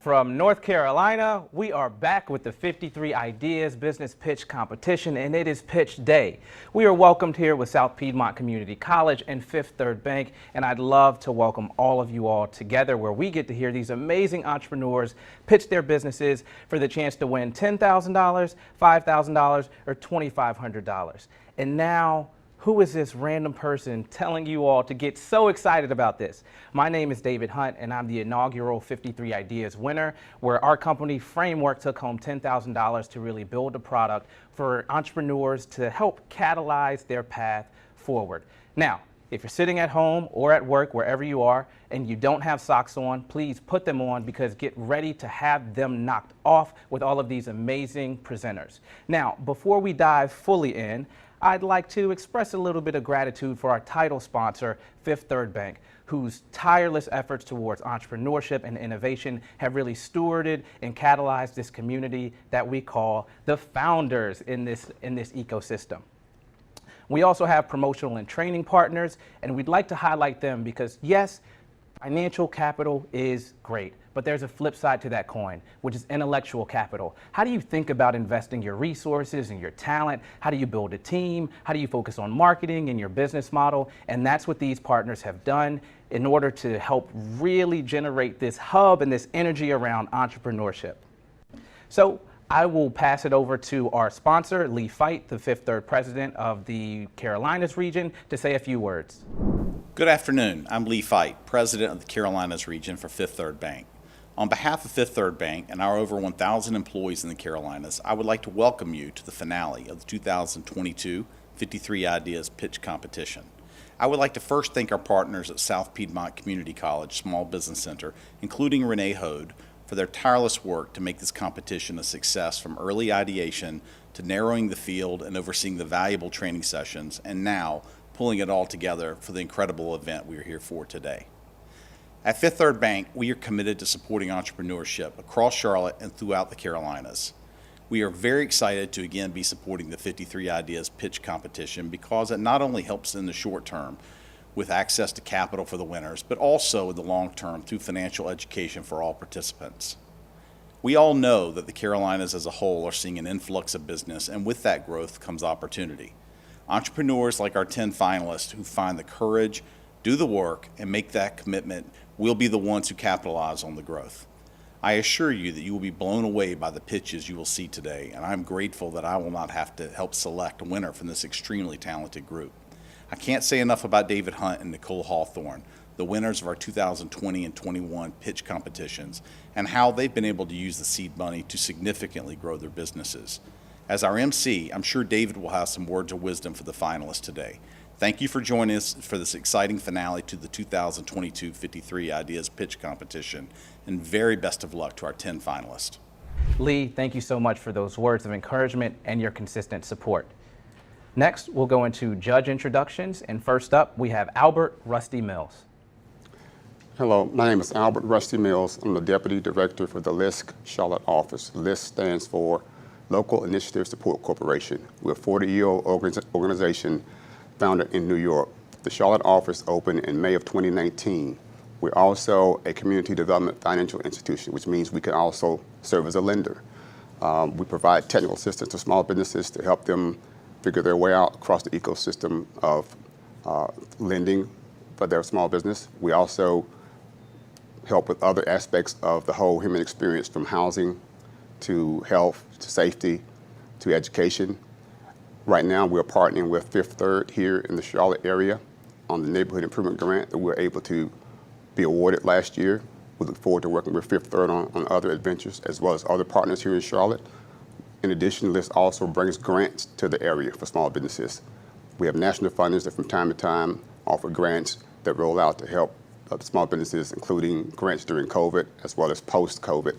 From North Carolina, we are back with the 53 Ideas Business Pitch Competition, and it is pitch day. We are welcomed here with South Piedmont Community College and Fifth Third Bank, and I'd love to welcome all of you all together where we get to hear these amazing entrepreneurs pitch their businesses for the chance to win $10,000, $5,000, or $2,500. And now, who is this random person telling you all to get so excited about this? My name is David Hunt, and I'm the inaugural 53 Ideas winner, where our company Framework took home $10,000 to really build a product for entrepreneurs to help catalyze their path forward. Now, if you're sitting at home or at work, wherever you are, and you don't have socks on, please put them on, because get ready to have them knocked off with all of these amazing presenters. Now, before we dive fully in, I'd like to express a little bit of gratitude for our title sponsor, Fifth Third Bank, whose tireless efforts towards entrepreneurship and innovation have really stewarded and catalyzed this community that we call the founders in this ecosystem. We also have promotional and training partners, and we'd like to highlight them because, yes, financial capital is great, but there's a flip side to that coin, which is intellectual capital. How do you think about investing your resources and your talent? How do you build a team? How do you focus on marketing and your business model? And that's what these partners have done in order to help really generate this hub and this energy around entrepreneurship. So I will pass it over to our sponsor, Lee Fight, the Fifth Third President of the Carolinas region, to say a few words. Good afternoon. I'm Lee Fight, President of the Carolinas region for Fifth Third Bank. On behalf of Fifth Third Bank and our over 1,000 employees in the Carolinas, I would like to welcome you to the finale of the 2022 53 Ideas Pitch Competition. I would like to first thank our partners at South Piedmont Community College Small Business Center, including Renee Hode, for their tireless work to make this competition a success, from early ideation to narrowing the field and overseeing the valuable training sessions, and now pulling it all together for the incredible event we are here for today. At Fifth Third Bank, we are committed to supporting entrepreneurship across Charlotte and throughout the Carolinas. We are very excited to again be supporting the 53 Ideas Pitch Competition, because it not only helps in the short term with access to capital for the winners, but also in the long term through financial education for all participants. We all know that the Carolinas as a whole are seeing an influx of business, and with that growth comes opportunity. Entrepreneurs like our 10 finalists who find the courage, do the work, and make that commitment will be the ones who capitalize on the growth. I assure you that you will be blown away by the pitches you will see today, and I'm grateful that I will not have to help select a winner from this extremely talented group. I can't say enough about David Hunt and Nicole Hawthorne, the winners of our 2020 and 21 pitch competitions, and how they've been able to use the seed money to significantly grow their businesses. As our MC, I'm sure David will have some words of wisdom for the finalists today. Thank you for joining us for this exciting finale to the 2022 53 Ideas Pitch Competition, and very best of luck to our 10 finalists. Lee, thank you so much for those words of encouragement and your consistent support. Next, we'll go into judge introductions, and first up, we have Albert Rusty Mills. Hello, my name is Albert Rusty Mills. I'm the Deputy Director for the LISC Charlotte office. LISC stands for Local Initiative Support Corporation. We're a 40-year-old organization founded in New York. The Charlotte office opened in May of 2019. We're also a community development financial institution, which means we can also serve as a lender. We provide technical assistance to small businesses to help them figure their way out across the ecosystem of lending for their small business. We also help with other aspects of the whole human experience, from housing to health to safety to education. Right now, we're partnering with Fifth Third here in the Charlotte area on the Neighborhood Improvement Grant that we were able to be awarded last year. We look forward to working with Fifth Third on other adventures, as well as other partners here in Charlotte. In addition, LISC also brings grants to the area for small businesses. We have national funders that from time to time offer grants that roll out to help small businesses, including grants during COVID as well as post-COVID.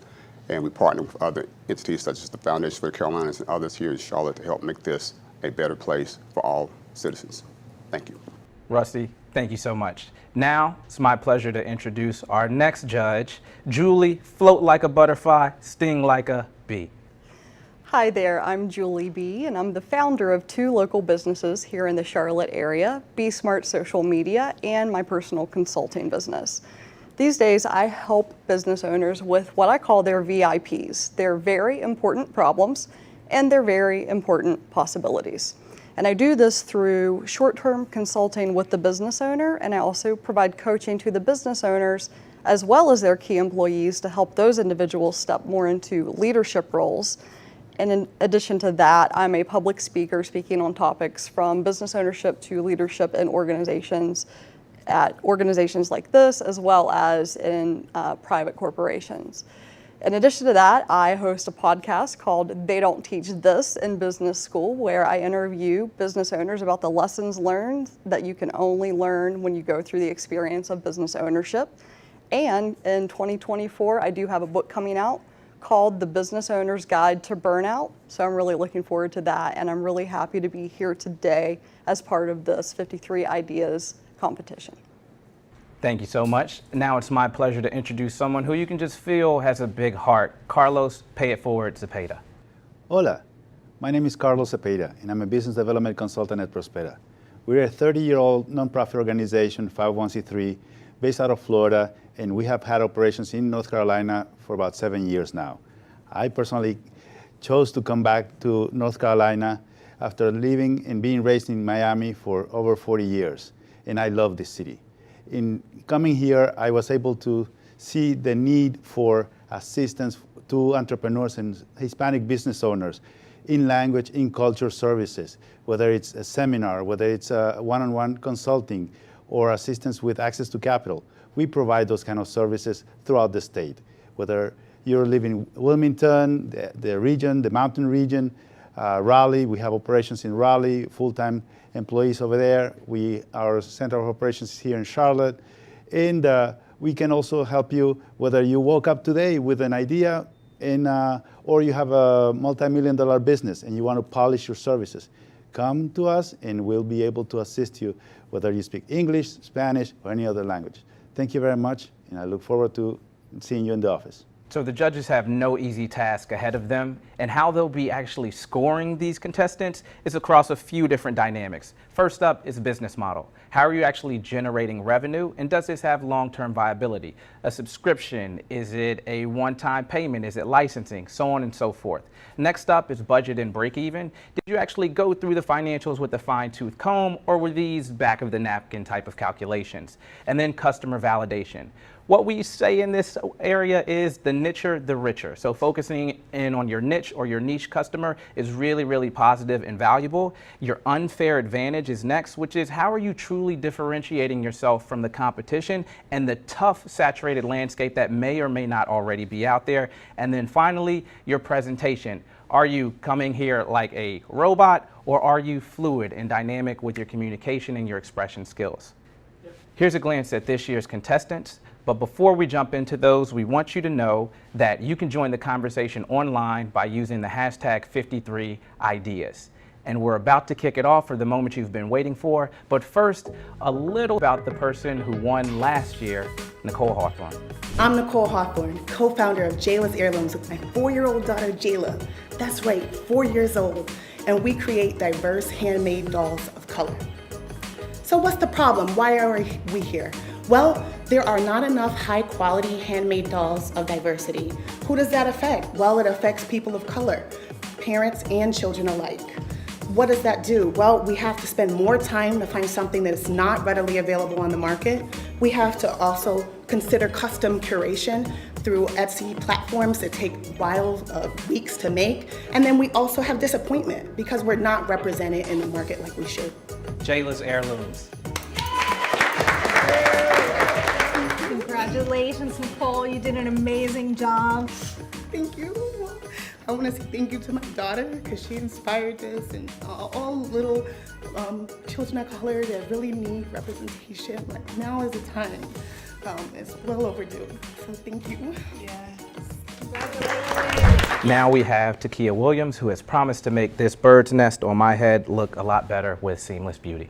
And we partner with other entities such as the Foundation for the Carolinas and others here in Charlotte to help make this a better place for all citizens. Thank you. Rusty, thank you so much. Now, it's my pleasure to introduce our next judge, Julie, float like a butterfly, sting like a bee. Hi there, I'm Julie B., and I'm the founder of 2 local businesses here in the Charlotte area, Be Smart Social Media and my personal consulting business. These days, I help business owners with what I call their VIPs. They're very important problems, and they're very important possibilities. And I do this through short-term consulting with the business owner, and I also provide coaching to the business owners as well as their key employees to help those individuals step more into leadership roles And in addition to that, I'm a public speaker speaking on topics from business ownership to leadership in organizations, at organizations like this, as well as in private corporations. In addition to that, I host a podcast called They Don't Teach This in Business School, where I interview business owners about the lessons learned that you can only learn when you go through the experience of business ownership. And in 2024, I do have a book coming out called The Business Owner's Guide to Burnout. So I'm really looking forward to that, and I'm really happy to be here today as part of this 53 Ideas competition. Thank you so much. Now it's my pleasure to introduce someone who you can just feel has a big heart. Carlos Pay It Forward Cepeda. Hola, my name is Carlos Cepeda, and I'm a business development consultant at Prospera. We're a 30-year-old nonprofit organization, 501c3, based out of Florida, and we have had operations in North Carolina for about 7 years now. I personally chose to come back to North Carolina after living and being raised in Miami for over 40 years, and I love this city. In coming here, I was able to see the need for assistance to entrepreneurs and Hispanic business owners in language, in culture services, whether it's a seminar, whether it's a one-on-one consulting, or assistance with access to capital. We provide those kind of services throughout the state. Whether you're living in Wilmington, the region, the mountain region, Raleigh, we have operations in Raleigh, full-time employees over there. Our center of operations is here in Charlotte. And we can also help you whether you woke up today with an idea or you have a multi-million-dollar business and you want to polish your services. Come to us and we'll be able to assist you whether you speak English, Spanish, or any other language. Thank you very much, and I look forward to seeing you in the office. So the judges have no easy task ahead of them, and how they'll be actually scoring these contestants is across a few different dynamics. First up is business model. How are you actually generating revenue, and does this have long-term viability? A subscription, is it a one-time payment, is it licensing, so on and so forth. Next up is budget and break even. Did you actually go through the financials with a fine-tooth comb, or were these back of the napkin type of calculations? And then customer validation. What we say in this area is the nicher, the richer. So focusing in on your niche or your niche customer is really, really positive and valuable. Your unfair advantage is next, which is how are you truly differentiating yourself from the competition and the tough, saturated landscape that may or may not already be out there. And then finally, your presentation. Are you coming here like a robot, or are you fluid and dynamic with your communication and your expression skills? Here's a glance at this year's contestants. But before we jump into those, we want you to know that you can join the conversation online by using the hashtag 53ideas. And we're about to kick it off for the moment you've been waiting for. But first, a little about the person who won last year, Nicole Hawthorne. I'm Nicole Hawthorne, co-founder of Jayla's Heirlooms with my 4-year-old daughter, Jayla. That's right, 4 years old. And we create diverse handmade dolls of color. So what's the problem? Why are we here? Well, there are not enough high-quality handmade dolls of diversity. Who does that affect? Well, it affects people of color, parents and children alike. What does that do? Well, we have to spend more time to find something that is not readily available on the market. We have to also consider custom curation through Etsy platforms that take weeks to make. And then we also have disappointment because we're not represented in the market like we should. Jayla's Heirlooms. Congratulations, Nicole. You did an amazing job. Thank you. I want to say thank you to my daughter because she inspired this, and all little children of color that really need representation. Like, now is the time. It's well overdue. So thank you. Yes. Congratulations. Now we have Takiyah Williams, who has promised to make this bird's nest on my head look a lot better with seamless beauty.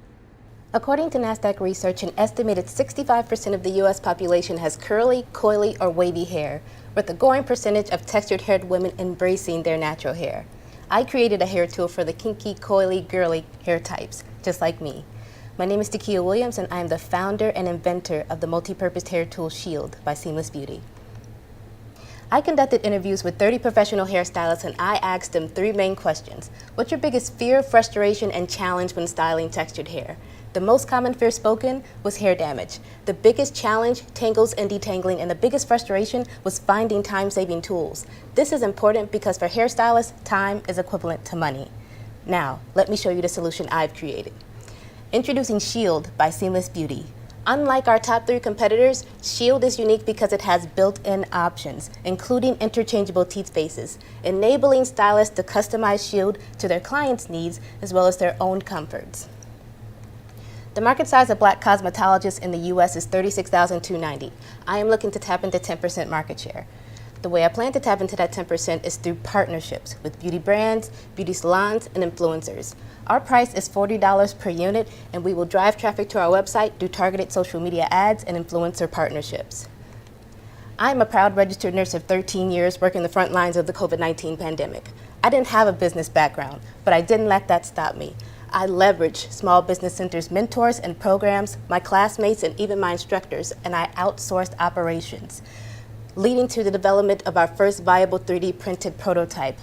According to NASDAQ research, an estimated 65% of the U.S. population has curly, coily, or wavy hair, with a growing percentage of textured-haired women embracing their natural hair. I created a hair tool for the kinky, coily, girly hair types, just like me. My name is Takiyah Williams, and I am the founder and inventor of the multi-purpose hair tool Shield by Seamless Beauty. I conducted interviews with 30 professional hairstylists, and I asked them 3 main questions. What's your biggest fear, frustration, and challenge when styling textured hair? The most common fear spoken was hair damage. The biggest challenge, tangles and detangling, and the biggest frustration was finding time-saving tools. This is important because for hairstylists, time is equivalent to money. Now, let me show you the solution I've created. Introducing Shield by Seamless Beauty. Unlike our top 3 competitors, Shield is unique because it has built-in options, including interchangeable teeth bases, enabling stylists to customize Shield to their clients' needs as well as their own comforts. The market size of Black cosmetologists in the U.S. is $36,290. I am looking to tap into 10% market share. The way I plan to tap into that 10% is through partnerships with beauty brands, beauty salons, and influencers. Our price is $40 per unit, and we will drive traffic to our website through targeted social media ads and influencer partnerships. I am a proud registered nurse of 13 years working the front lines of the COVID-19 pandemic. I didn't have a business background, but I didn't let that stop me. I leveraged Small Business Center's mentors and programs, my classmates, and even my instructors, and I outsourced operations, leading to the development of our first viable 3D printed prototype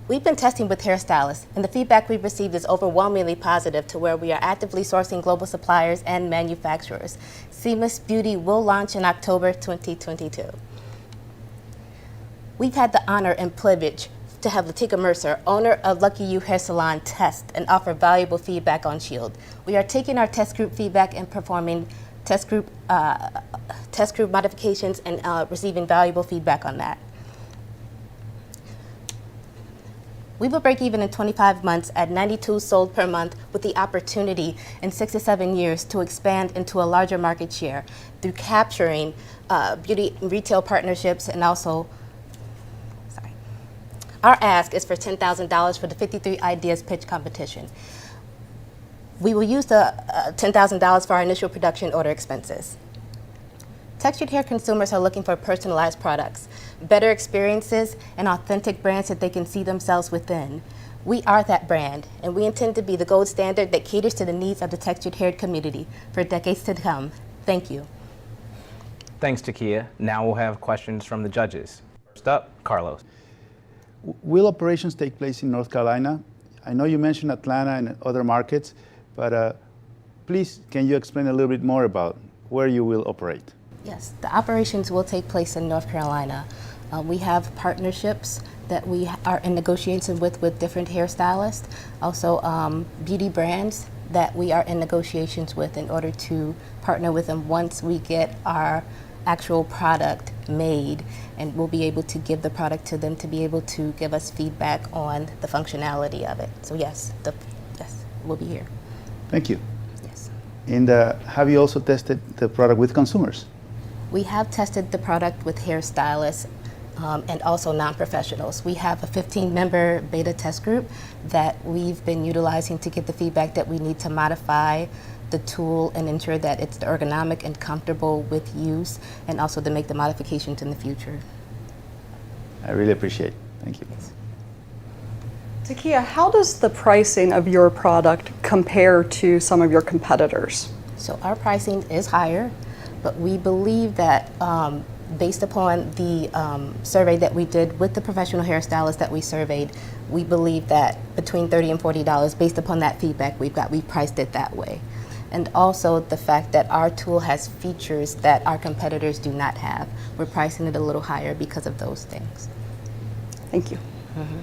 We've been testing with hairstylists, and the feedback we've received is overwhelmingly positive to where we are actively sourcing global suppliers and manufacturers. Seamless Beauty will launch in October 2022. We've had the honor and privilege to have Latika Mercer, owner of Lucky You Hair Salon, test and offer valuable feedback on Shield. We are taking our test group feedback and performing test group modifications and receiving valuable feedback on that. We will break even in 25 months at 92 sold per month with the opportunity in 6 to 7 years to expand into a larger market share through capturing beauty retail partnerships and also, Our ask is for $10,000 for the 53 Ideas Pitch Competition. We will use the $10,000 for our initial production order expenses. Textured hair consumers are looking for personalized products, better experiences, and authentic brands that they can see themselves within. We are that brand, and we intend to be the gold standard that caters to the needs of the textured hair community for decades to come. Thank you. Thanks, Takiyah. Now we'll have questions from the judges. First up, Carlos. Will operations take place in North Carolina? I know you mentioned Atlanta and other markets, but please, can you explain a little bit more about where you will operate? Yes, the operations will take place in North Carolina. We have partnerships that we are in negotiations with different hairstylists, also beauty brands that we are in negotiations with in order to partner with them once we get our actual product made, and we'll be able to give the product to them to be able to give us feedback on the functionality of it. So yes, we'll be here. Thank you. Yes. And have you also tested the product with consumers? We have tested the product with hairstylists and also non-professionals. We have a 15-member beta test group that we've been utilizing to get the feedback that we need to modify the tool and ensure that it's ergonomic and comfortable with use, and also to make the modifications in the future. I really appreciate it. Thank you. Takiyah, how does the pricing of your product compare to some of your competitors? So our pricing is higher, but we believe that based upon the survey that we did with the professional hairstylists that we surveyed, we believe that between $30 and $40, based upon that feedback we've priced it that way. And also the fact that our tool has features that our competitors do not have. We're pricing it a little higher because of those things. Thank you. Mm-hmm.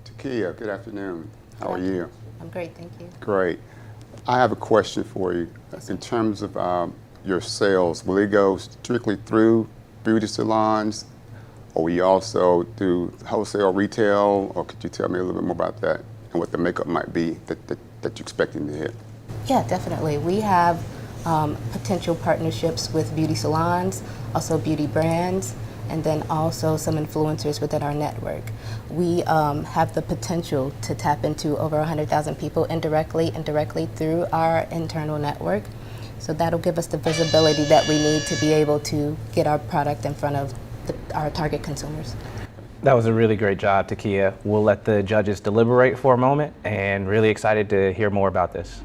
Takiyah, good afternoon. How are you? I'm great, thank you. Great. I have a question for you. In terms of your sales, will it go strictly through beauty salons, or will you also do wholesale retail, or could you tell me a little bit more about that and what the makeup might be that you're expecting to hit? Yeah, definitely. We have potential partnerships with beauty salons, also beauty brands, and then also some influencers within our network. We have the potential to tap into over 100,000 people indirectly and directly through our internal network. So that'll give us the visibility that we need to be able to get our product in front of our target consumers. That was a really great job, Takiyah. We'll let the judges deliberate for a moment, and really excited to hear more about this.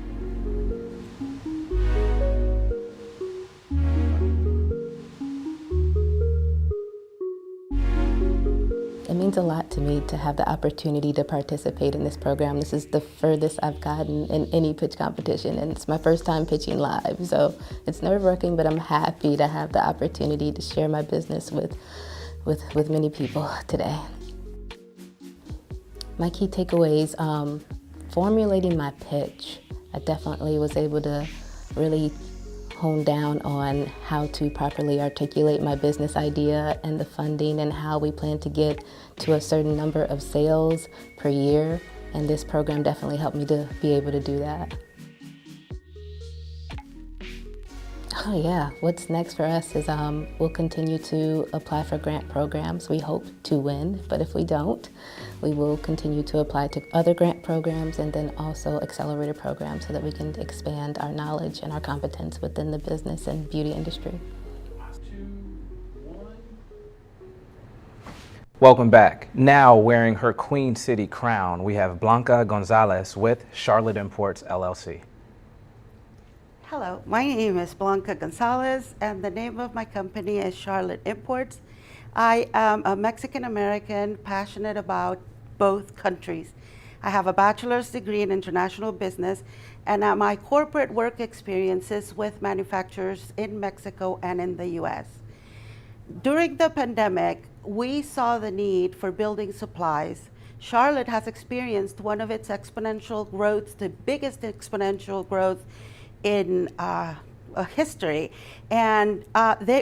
means a lot to me to have the opportunity to participate in this program. This is the furthest I've gotten in any pitch competition, and it's my first time pitching live. So it's nerve-wracking, but I'm happy to have the opportunity to share my business with many people today. My key takeaways, formulating my pitch. I definitely was able to really hone down on how to properly articulate my business idea and the funding and how we plan to get to a certain number of sales per year. And this program definitely helped me to be able to do that. Oh yeah, what's next for us is we'll continue to apply for grant programs. We hope to win, but if we don't, we will continue to apply to other grant programs and then also accelerator programs so that we can expand our knowledge and our competence within the business and beauty industry. Welcome back. Now wearing her Queen City crown, we have Blanca Gonzalez with Charlotte Imports, LLC. Hello, my name is Blanca Gonzalez, and the name of my company is Charlotte Imports. I am a Mexican-American passionate about both countries. I have a bachelor's degree in international business, and my corporate work experiences with manufacturers in Mexico and in the US. During the pandemic, we saw the need for building supplies. Charlotte has experienced one of its exponential growths, the biggest exponential growth in history, and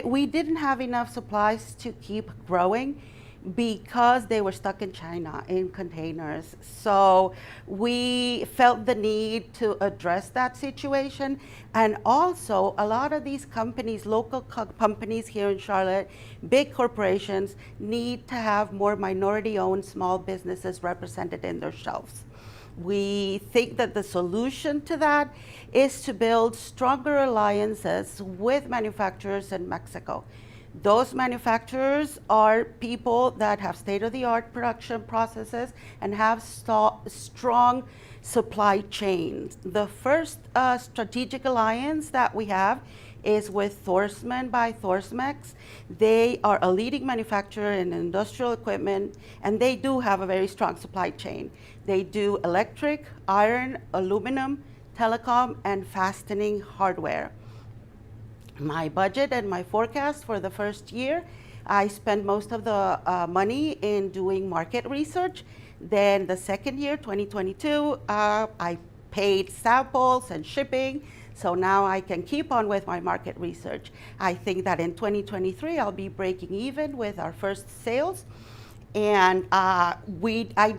we didn't have enough supplies to keep growing because they were stuck in China in containers. So we felt the need to address that situation, and also a lot of these companies, local companies here in Charlotte, big corporations, need to have more minority-owned small businesses represented in their shelves. We think that the solution to that is to build stronger alliances with manufacturers in Mexico. Those manufacturers are people that have state-of-the-art production processes and have strong supply chains. The first strategic alliance that we have is with Thorsman by Thorsmex. They are a leading manufacturer in industrial equipment, and they do have a very strong supply chain. They do electric, iron, aluminum, telecom, and fastening hardware. My budget and my forecast for the first year, I spend most of the money in doing market research. Then the second year, 2022, I paid samples and shipping. So now I can keep on with my market research. I think that in 2023, I'll be breaking even with our first sales. And I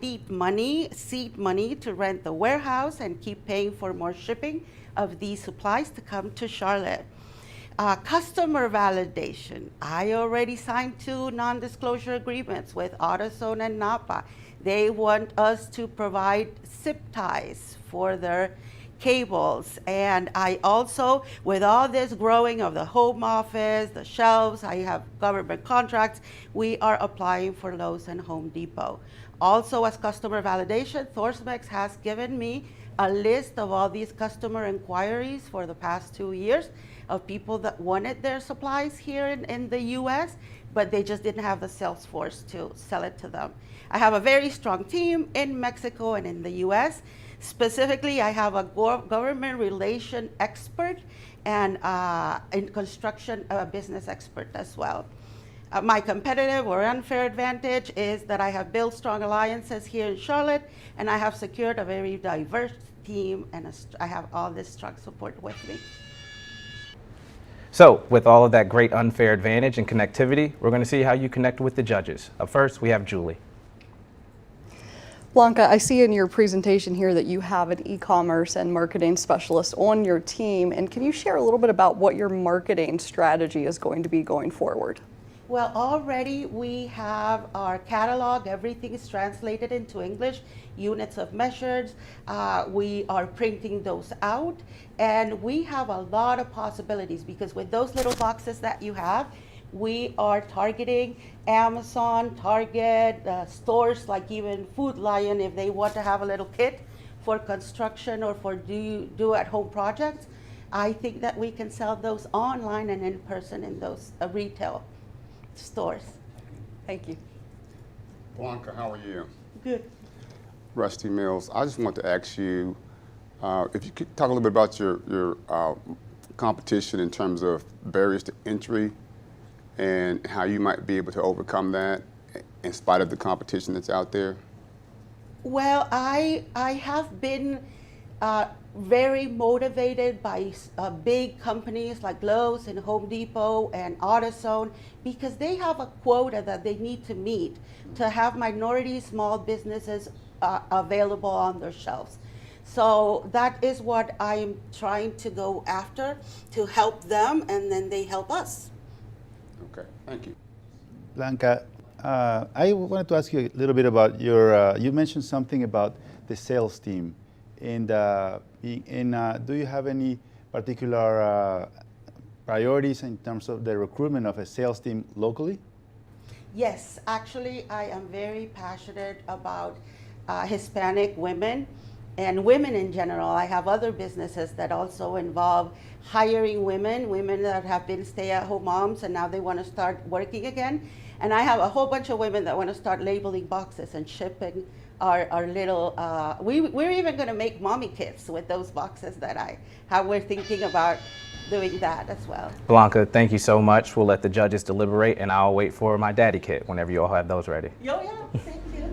need money, seed money, to rent the warehouse and keep paying for more shipping of these supplies to come to Charlotte. Customer validation. I already signed 2 non-disclosure agreements with AutoZone and Napa. They want us to provide zip ties for their cables. And I also, with all this growing of the home office, the shelves, I have government contracts, we are applying for Lowe's and Home Depot. Also, as customer validation, Thorsmex has given me a list of all these customer inquiries for the past 2 years of people that wanted their supplies here in the US, but they just didn't have the sales force to sell it to them. I have a very strong team in Mexico and in the US. Specifically, I have a government relation expert and in construction business expert as well. My competitive or unfair advantage is that I have built strong alliances here in Charlotte, and I have secured a very diverse team, and I have all this strong support with me. So with all of that great unfair advantage and connectivity, we're going to see how you connect with the judges. Up first, we have Julie. Blanca, I see in your presentation here that you have an e-commerce and marketing specialist on your team, and can you share a little bit about what your marketing strategy is going to be going forward? Well, already we have our catalog. Everything is translated into English, units of measures. We are printing those out, and we have a lot of possibilities because with those little boxes that you have, we are targeting Amazon, Target, stores like even Food Lion if they want to have a little kit for construction or for do at home projects. I think that we can sell those online and in person in those retail stores. Thank you. Blanca, how are you? Good. Rusty Mills, I just want to ask you if you could talk a little bit about your competition in terms of barriers to entry and how you might be able to overcome that in spite of the competition that's out there. Well, I have been very motivated by big companies like Lowe's and Home Depot and AutoZone because they have a quota that they need to meet to have minority small businesses available on their shelves. So that is what I'm trying to go after, to help them, and then they help us. Okay, thank you. Blanca, I wanted to ask you a little bit about your, you mentioned something about the sales team. And do you have any particular priorities in terms of the recruitment of a sales team locally? Yes, actually, I am very passionate about Hispanic women and women in general. I have other businesses that also involve hiring women that have been stay-at-home moms and now they want to start working again. And I have a whole bunch of women that want to start labeling boxes and shipping our little, we're even going to make mommy kits with those boxes that we're thinking about doing that as well. Blanca, thank you so much. We'll let the judges deliberate, and I'll wait for my daddy kit whenever you all have those ready. Yeah, thank you.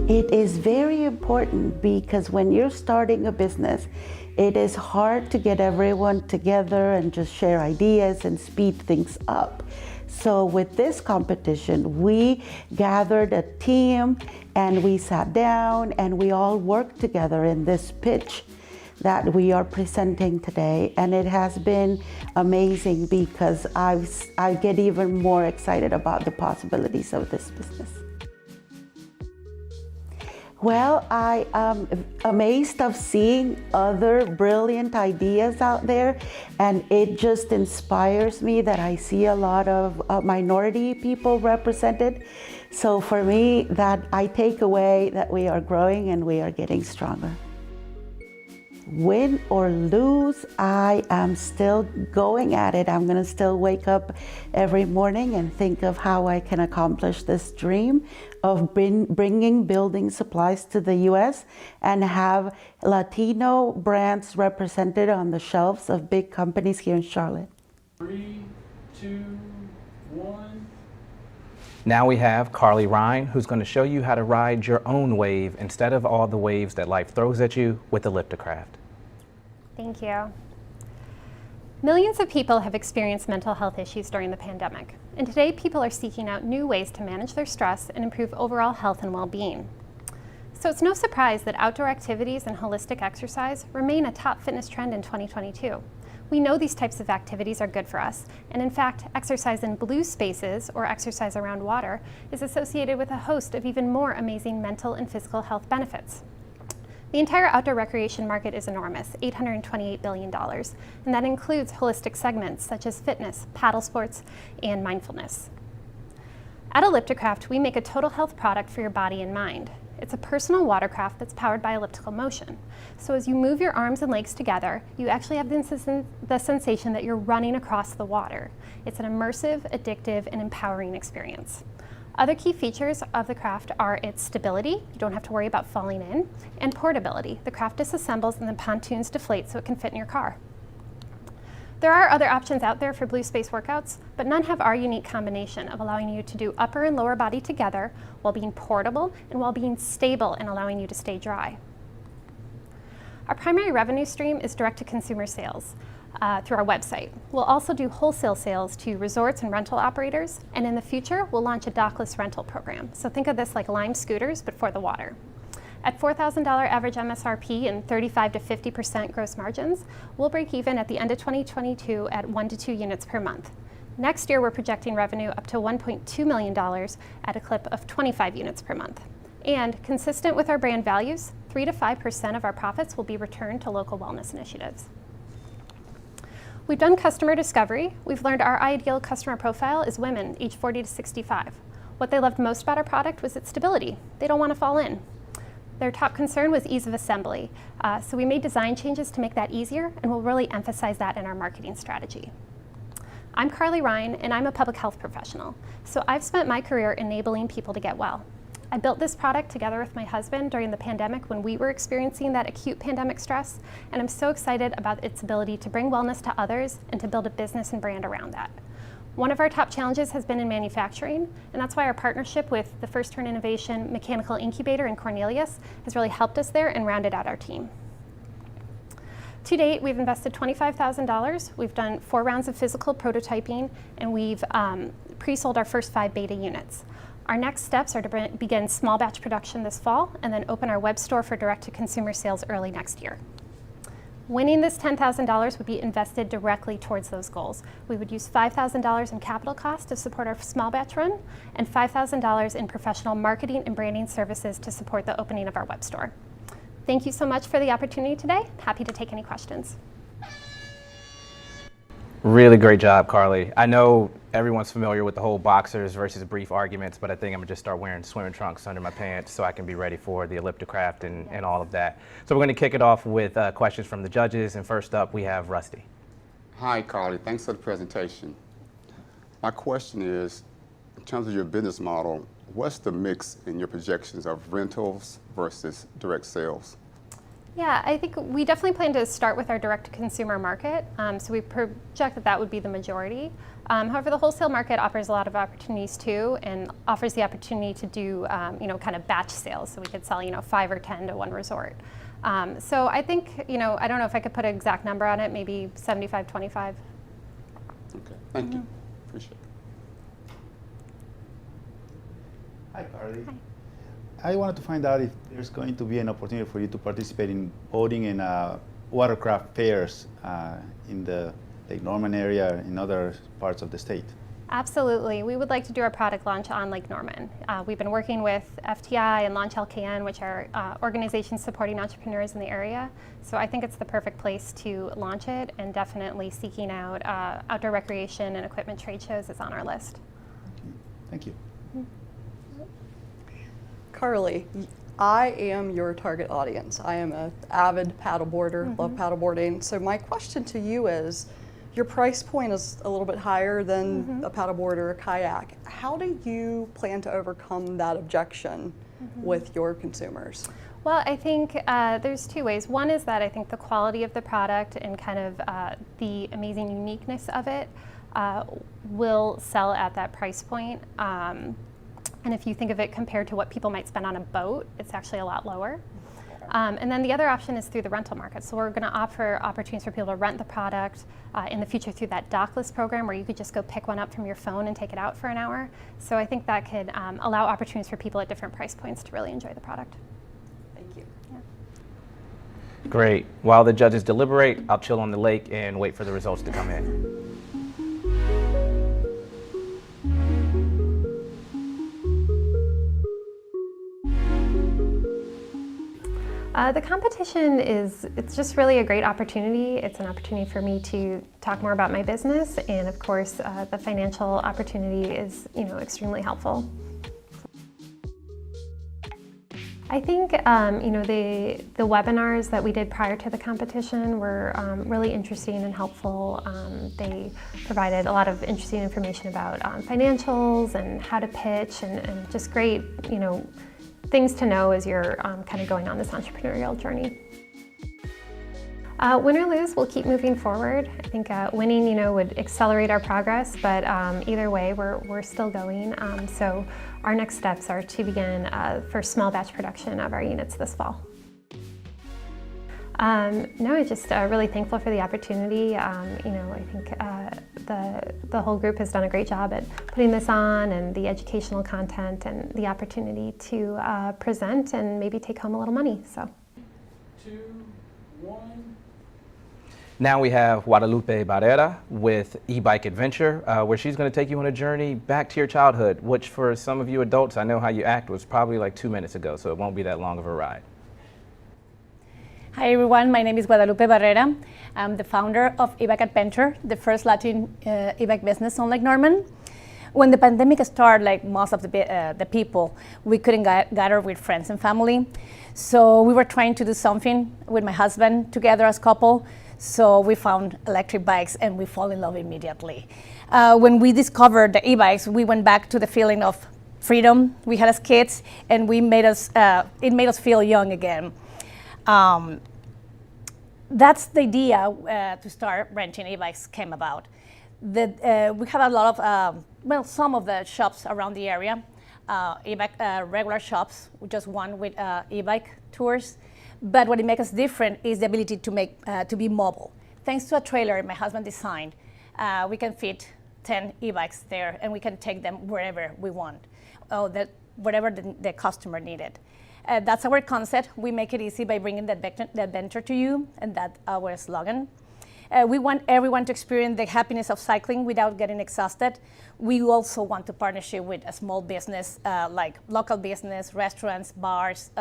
It is very important because when you're starting a business, it is hard to get everyone together and just share ideas and speed things up. So with this competition, we gathered a team and we sat down and we all worked together in this pitch that we are presenting today. And it has been amazing because I get even more excited about the possibilities of this business. Well, I am amazed of seeing other brilliant ideas out there, and it just inspires me that I see a lot of minority people represented. So for me, that I take away that we are growing and we are getting stronger. Win or lose, I am still going at it. I'm gonna still wake up every morning and think of how I can accomplish this dream of bringing building supplies to the US and have Latino brands represented on the shelves of big companies here in Charlotte. 3, 2, 1. Now we have Carly Rhein, who's going to show you how to ride your own wave instead of all the waves that life throws at you with the Ellipticraft. Thank you. Millions of people have experienced mental health issues during the pandemic, and today people are seeking out new ways to manage their stress and improve overall health and well-being. So it's no surprise that outdoor activities and holistic exercise remain a top fitness trend in 2022. We know these types of activities are good for us, and in fact, exercise in blue spaces, or exercise around water, is associated with a host of even more amazing mental and physical health benefits. The entire outdoor recreation market is enormous, $828 billion, and that includes holistic segments such as fitness, paddle sports, and mindfulness. At Ellipticraft, we make a total health product for your body and mind. It's a personal watercraft that's powered by elliptical motion. So as you move your arms and legs together, you actually have the sensation that you're running across the water. It's an immersive, addictive, and empowering experience. Other key features of the craft are its stability, you don't have to worry about falling in, and portability. The craft disassembles and the pontoons deflate so it can fit in your car. There are other options out there for blue space workouts, but none have our unique combination of allowing you to do upper and lower body together while being portable and while being stable and allowing you to stay dry. Our primary revenue stream is direct-to-consumer sales through our website. We'll also do wholesale sales to resorts and rental operators, and in the future, we'll launch a dockless rental program. So think of this like Lime scooters, but for the water. At $4,000 average MSRP and 35 to 50% gross margins, we'll break even at the end of 2022 at 1 to 2 units per month. Next year, we're projecting revenue up to $1.2 million at a clip of 25 units per month. And consistent with our brand values, 3 to 5% of our profits will be returned to local wellness initiatives. We've done customer discovery. We've learned our ideal customer profile is women aged 40 to 65. What they loved most about our product was its stability. They don't want to fall in. Their top concern was ease of assembly. So we made design changes to make that easier, and we'll really emphasize that in our marketing strategy. I'm Carly Rhein, and I'm a public health professional. So I've spent my career enabling people to get well. I built this product together with my husband during the pandemic when we were experiencing that acute pandemic stress, and I'm so excited about its ability to bring wellness to others and to build a business and brand around that. One of our top challenges has been in manufacturing, and that's why our partnership with the First Turn Innovation Mechanical Incubator in Cornelius has really helped us there and rounded out our team. To date, we've invested $25,000. We've done 4 rounds of physical prototyping, and we've pre-sold our first 5 beta units. Our next steps are to begin small batch production this fall and then open our web store for direct-to-consumer sales early next year. Winning this $10,000 would be invested directly towards those goals. We would use $5,000 in capital costs to support our small batch run and $5,000 in professional marketing and branding services to support the opening of our web store. Thank you so much for the opportunity today. Happy to take any questions. Really great job, Carly. I know everyone's familiar with the whole boxers versus brief arguments, but I think I'm gonna just start wearing swimming trunks under my pants so I can be ready for the elliptocraft and all of that. So we're gonna kick it off with questions from the judges, and first up we have Rusty. Hi, Carly. Thanks for the presentation. My question is, in terms of your business model, what's the mix in your projections of rentals versus direct sales? Yeah, I think we definitely plan to start with our direct-to-consumer market. So we project that that would be the majority. However, the wholesale market offers a lot of opportunities too, and offers the opportunity to do, kind of batch sales. So we could sell, 5 or 10 to one resort. So I think, I don't know if I could put an exact number on it, maybe 75-25. Okay, thank you. Appreciate it. Hi, Carly. Hi. I wanted to find out if there's going to be an opportunity for you to participate in boating and watercraft fairs in the Lake Norman area, in other parts of the state. Absolutely. We would like to do our product launch on Lake Norman. We've been working with FTI and Launch LKN, which are organizations supporting entrepreneurs in the area. So I think it's the perfect place to launch it, and definitely seeking out outdoor recreation and equipment trade shows is on our list. Okay. Thank you. Carly, I am your target audience. I am an avid paddleboarder, love paddleboarding. So my question to you is, your price point is a little bit higher than a paddleboard or a kayak. How do you plan to overcome that objection with your consumers? Well, I think there's 2 ways. One is that I think the quality of the product and kind of the amazing uniqueness of it will sell at that price point. And if you think of it compared to what people might spend on a boat, it's actually a lot lower. And then the other option is through the rental market. So we're going to offer opportunities for people to rent the product in the future through that dockless program, where you could just go pick one up from your phone and take it out for an hour. So I think that could allow opportunities for people at different price points to really enjoy the product. Thank you. Yeah. Great. While the judges deliberate, I'll chill on the lake and wait for the results to come in. The competition it's just really a great opportunity. It's an opportunity for me to talk more about my business, and of course, the financial opportunity is, extremely helpful. I think, the webinars that we did prior to the competition were really interesting and helpful. They provided a lot of interesting information about financials and how to pitch, and just great, things to know as you're kind of going on this entrepreneurial journey. Win or lose, we'll keep moving forward. I think winning, would accelerate our progress, but either way, we're still going. So our next steps are to begin for small batch production of our units this fall. No, I'm just really thankful for the opportunity. I think the whole group has done a great job at putting this on, and the educational content, and the opportunity to present and maybe take home a little money. So. 2, 1. Now we have Guadalupe Barrera with E-Bike Adventure, where she's going to take you on a journey back to your childhood, which for some of you adults, I know how you act, was probably like 2 minutes ago, so it won't be that long of a ride. Hi everyone, my name is Guadalupe Barrera. I'm the founder of E-Bike Adventure, the first Latin e-bike business on Lake Norman. When the pandemic started, like most of the people, we couldn't gather with friends and family. So we were trying to do something with my husband together as couple. So we found electric bikes and we fell in love immediately. When we discovered the e-bikes, we went back to the feeling of freedom we had as kids, and it made us feel young again. That's the idea to start renting e-bikes came about. We have a lot of, some of the shops around the area, e-bike regular shops, just one with e-bike tours. But what it makes us different is the ability to be mobile. Thanks to a trailer my husband designed, we can fit 10 e-bikes there, and we can take them wherever we want, whatever the customer needed. That's our concept. We make it easy by bringing the adventure to you, and that's our slogan. We want everyone to experience the happiness of cycling without getting exhausted. We also want to partnership with a small business, like local business, restaurants, bars.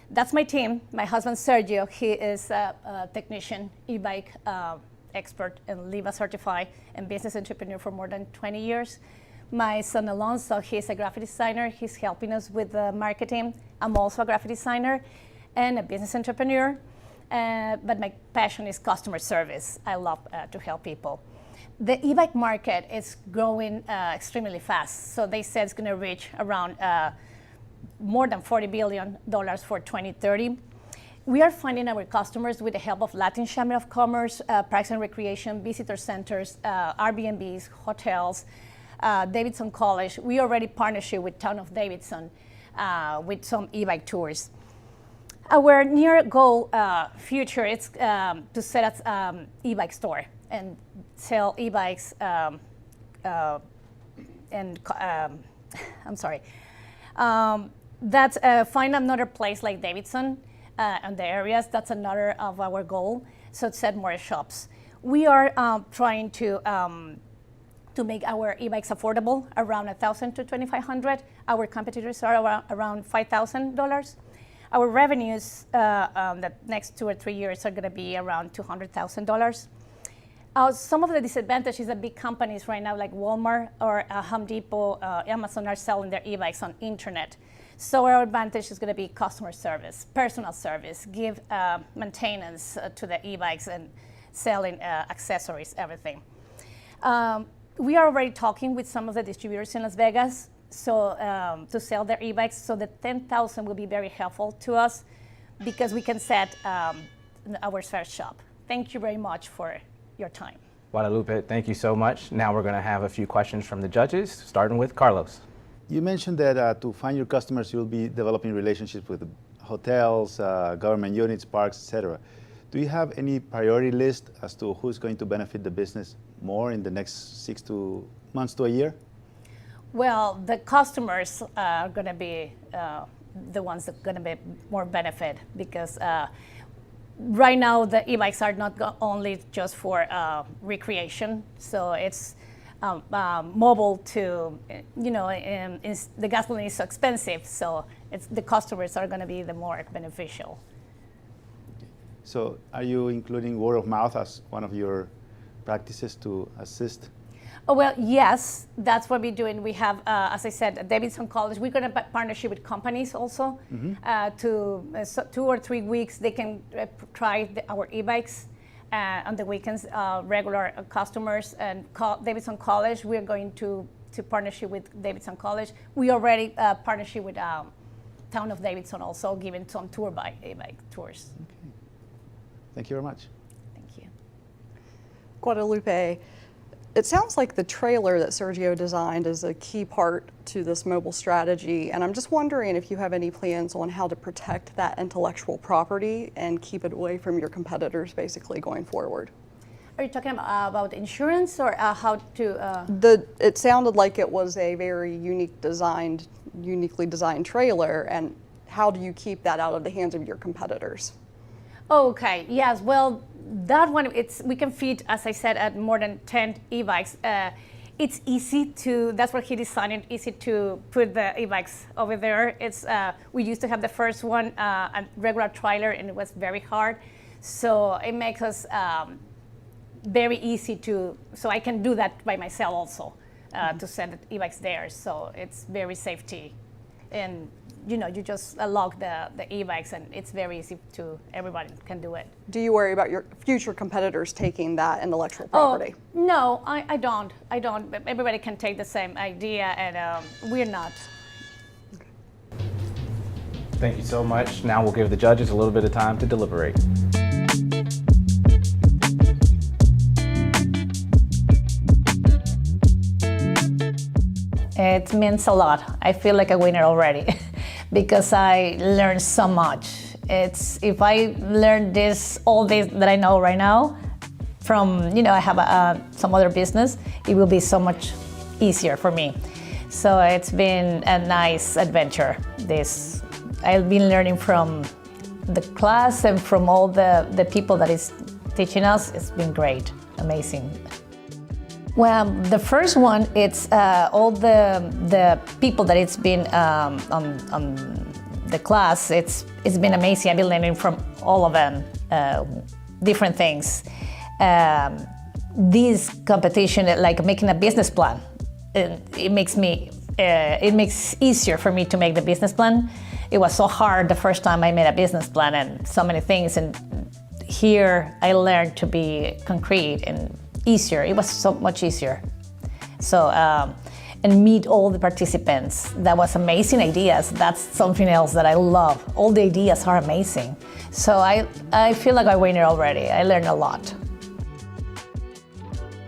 That's my team. My husband, Sergio, he is a technician, e-bike expert, and LIVA certified, and business entrepreneur for more than 20 years. My son, Alonso, he's a graphic designer. He's helping us with the marketing. I'm also a graphic designer and a business entrepreneur. But my passion is customer service. I love to help people. The e-bike market is growing extremely fast. So they said it's going to reach around more than $40 billion for 2030. We are finding our customers with the help of Latin Chamber of Commerce, Parks and Recreation, visitor centers, Airbnbs, hotels, Davidson College. We already partnership with Town of Davidson with some e-bike tours. Our near goal future is to set an e-bike store and sell e-bikes find another place like Davidson and the areas. That's another of our goal. So set more shops. We are trying to make our e-bikes affordable, around $1,000 to $2,500. Our competitors are around $5,000. Our revenues the next 2 or 3 years are going to be around $200,000. Some of the disadvantages that big companies right now, like Walmart or Home Depot, Amazon, are selling their e-bikes on internet. So our advantage is going to be customer service, personal service, give maintenance to the e-bikes and selling accessories, everything. We are already talking with some of the distributors in Las Vegas to sell their e-bikes. So the 10,000 will be very helpful to us because we can set our first shop. Thank you very much for your time. Guadalupe, thank you so much. Now we're going to have a few questions from the judges, starting with Carlos. You mentioned that to find your customers, you'll be developing relationships with hotels, government units, parks, etc. Do you have any priority list as to who's going to benefit the business more in the next 6 months to a year? Well, the customers are going to be the ones that are going to be more benefit because right now the e-bikes are not only just for recreation, so it's mobile to, the gasoline is so expensive, so the customers are going to be the more beneficial. So are you including word of mouth as one of your practices to assist? Oh, well, yes, that's what we're doing. We have, as I said, at Davidson College, we're going to partnership with companies also. 2 or 3 weeks, they can try our e-bikes. On the weekends, regular customers. And Davidson College, we're going to partnership with Davidson College. We already partnership with Town of Davidson also, giving some e-bike tours. Okay. Thank you very much. Thank you. Guadalupe, it sounds like the trailer that Sergio designed is a key part to this mobile strategy, and I'm just wondering if you have any plans on how to protect that intellectual property and keep it away from your competitors basically going forward. Are you talking about insurance or how to? It sounded like it was a very uniquely designed trailer, and how do you keep that out of the hands of your competitors? Okay, yes, well, that one, we can fit, as I said, at more than 10 e-bikes. It's easy to, that's what he designed it, easy to put the e-bikes over there. We used to have the first one, a regular trailer, and it was very hard. So it makes us very easy so I can do that by myself also. to send e-bikes there. So it's very safety. And you just log the e-bikes, and it's very easy to, everybody can do it. Do you worry about your future competitors taking that intellectual property? Oh, no, I don't. Everybody can take the same idea, and we're not. Thank you so much. Now we'll give the judges a little bit of time to deliberate. It means a lot. I feel like a winner already because I learned so much. If I learned all this that I know right now from, I have some other business, it will be so much easier for me. So it's been a nice adventure. I've been learning from the class and from all the people that is teaching us. It's been great, amazing. Well, the first one, it's all the people that it's been on the class. It's been amazing. I've been learning from all of them, different things. This competition, like making a business plan, it makes easier for me to make the business plan. It was so hard the first time I made a business plan and so many things, and here I learned to be concrete and easier. It was so much easier. So, and meet all the participants. That was amazing ideas. That's something else that I love. All the ideas are amazing. So I feel like I win it already. I learned a lot.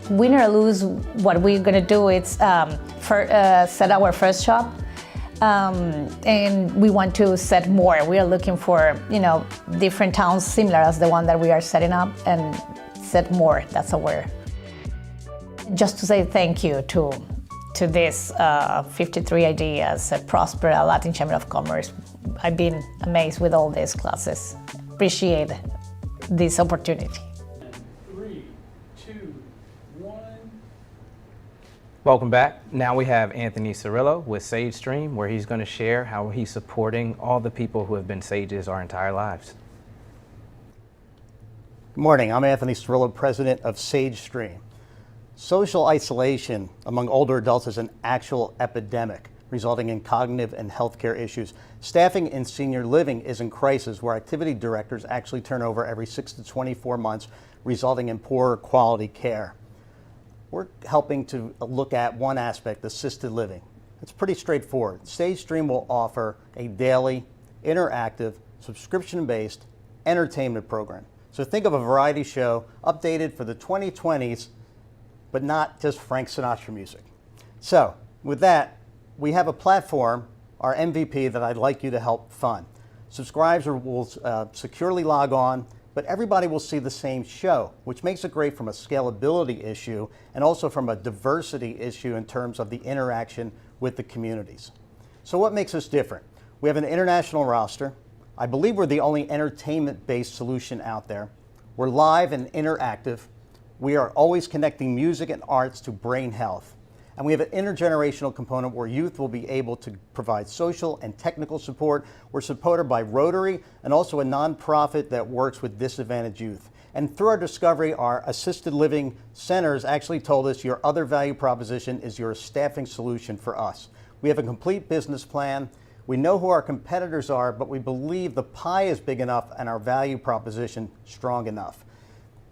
Win or lose, what we're gonna do is set our first shop. And we want to set more. We are looking for, different towns similar as the one that we are setting up, and set more. That's our. Just to say thank you to this 53 Ideas, Prospera, Latin Chamber of Commerce. I've been amazed with all these classes. Appreciate this opportunity. 3, 2, 1. Welcome back. Now we have Anthony Cirillo with Sage Stream, where he's going to share how he's supporting all the people who have been sages our entire lives. Good morning. I'm Anthony Cirillo, president of Sage Stream. Social isolation among older adults is an actual epidemic, resulting in cognitive and healthcare issues. Staffing in senior living is in crisis, where activity directors actually turn over every 6 to 24 months, resulting in poorer quality care. We're helping to look at one aspect, assisted living. It's pretty straightforward. Sage Stream will offer a daily, interactive, subscription-based entertainment program. So think of a variety show updated for the 2020s, but not just Frank Sinatra music. So with that, we have a platform, our MVP, that I'd like you to help fund. Subscribers will securely log on, but everybody will see the same show, which makes it great from a scalability issue and also from a diversity issue in terms of the interaction with the communities. So what makes us different? We have an international roster. I believe we're the only entertainment-based solution out there. We're live and interactive. We are always connecting music and arts to brain health. And we have an intergenerational component where youth will be able to provide social and technical support. We're supported by Rotary and also a nonprofit that works with disadvantaged youth. And through our discovery, our assisted living centers actually told us your other value proposition is your staffing solution for us. We have a complete business plan. We know who our competitors are, but we believe the pie is big enough and our value proposition strong enough.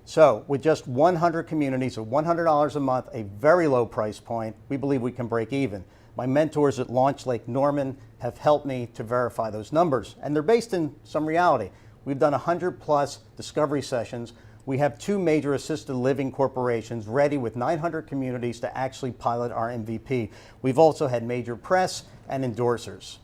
So with just 100 communities of $100 a month, a very low price point, we believe we can break even. My mentors at Launch Lake Norman have helped me to verify those numbers, and they're based in some reality. We've done 100+ discovery sessions. We have 2 major assisted living corporations ready with 900 communities to actually pilot our MVP. We've also had major press and endorsers.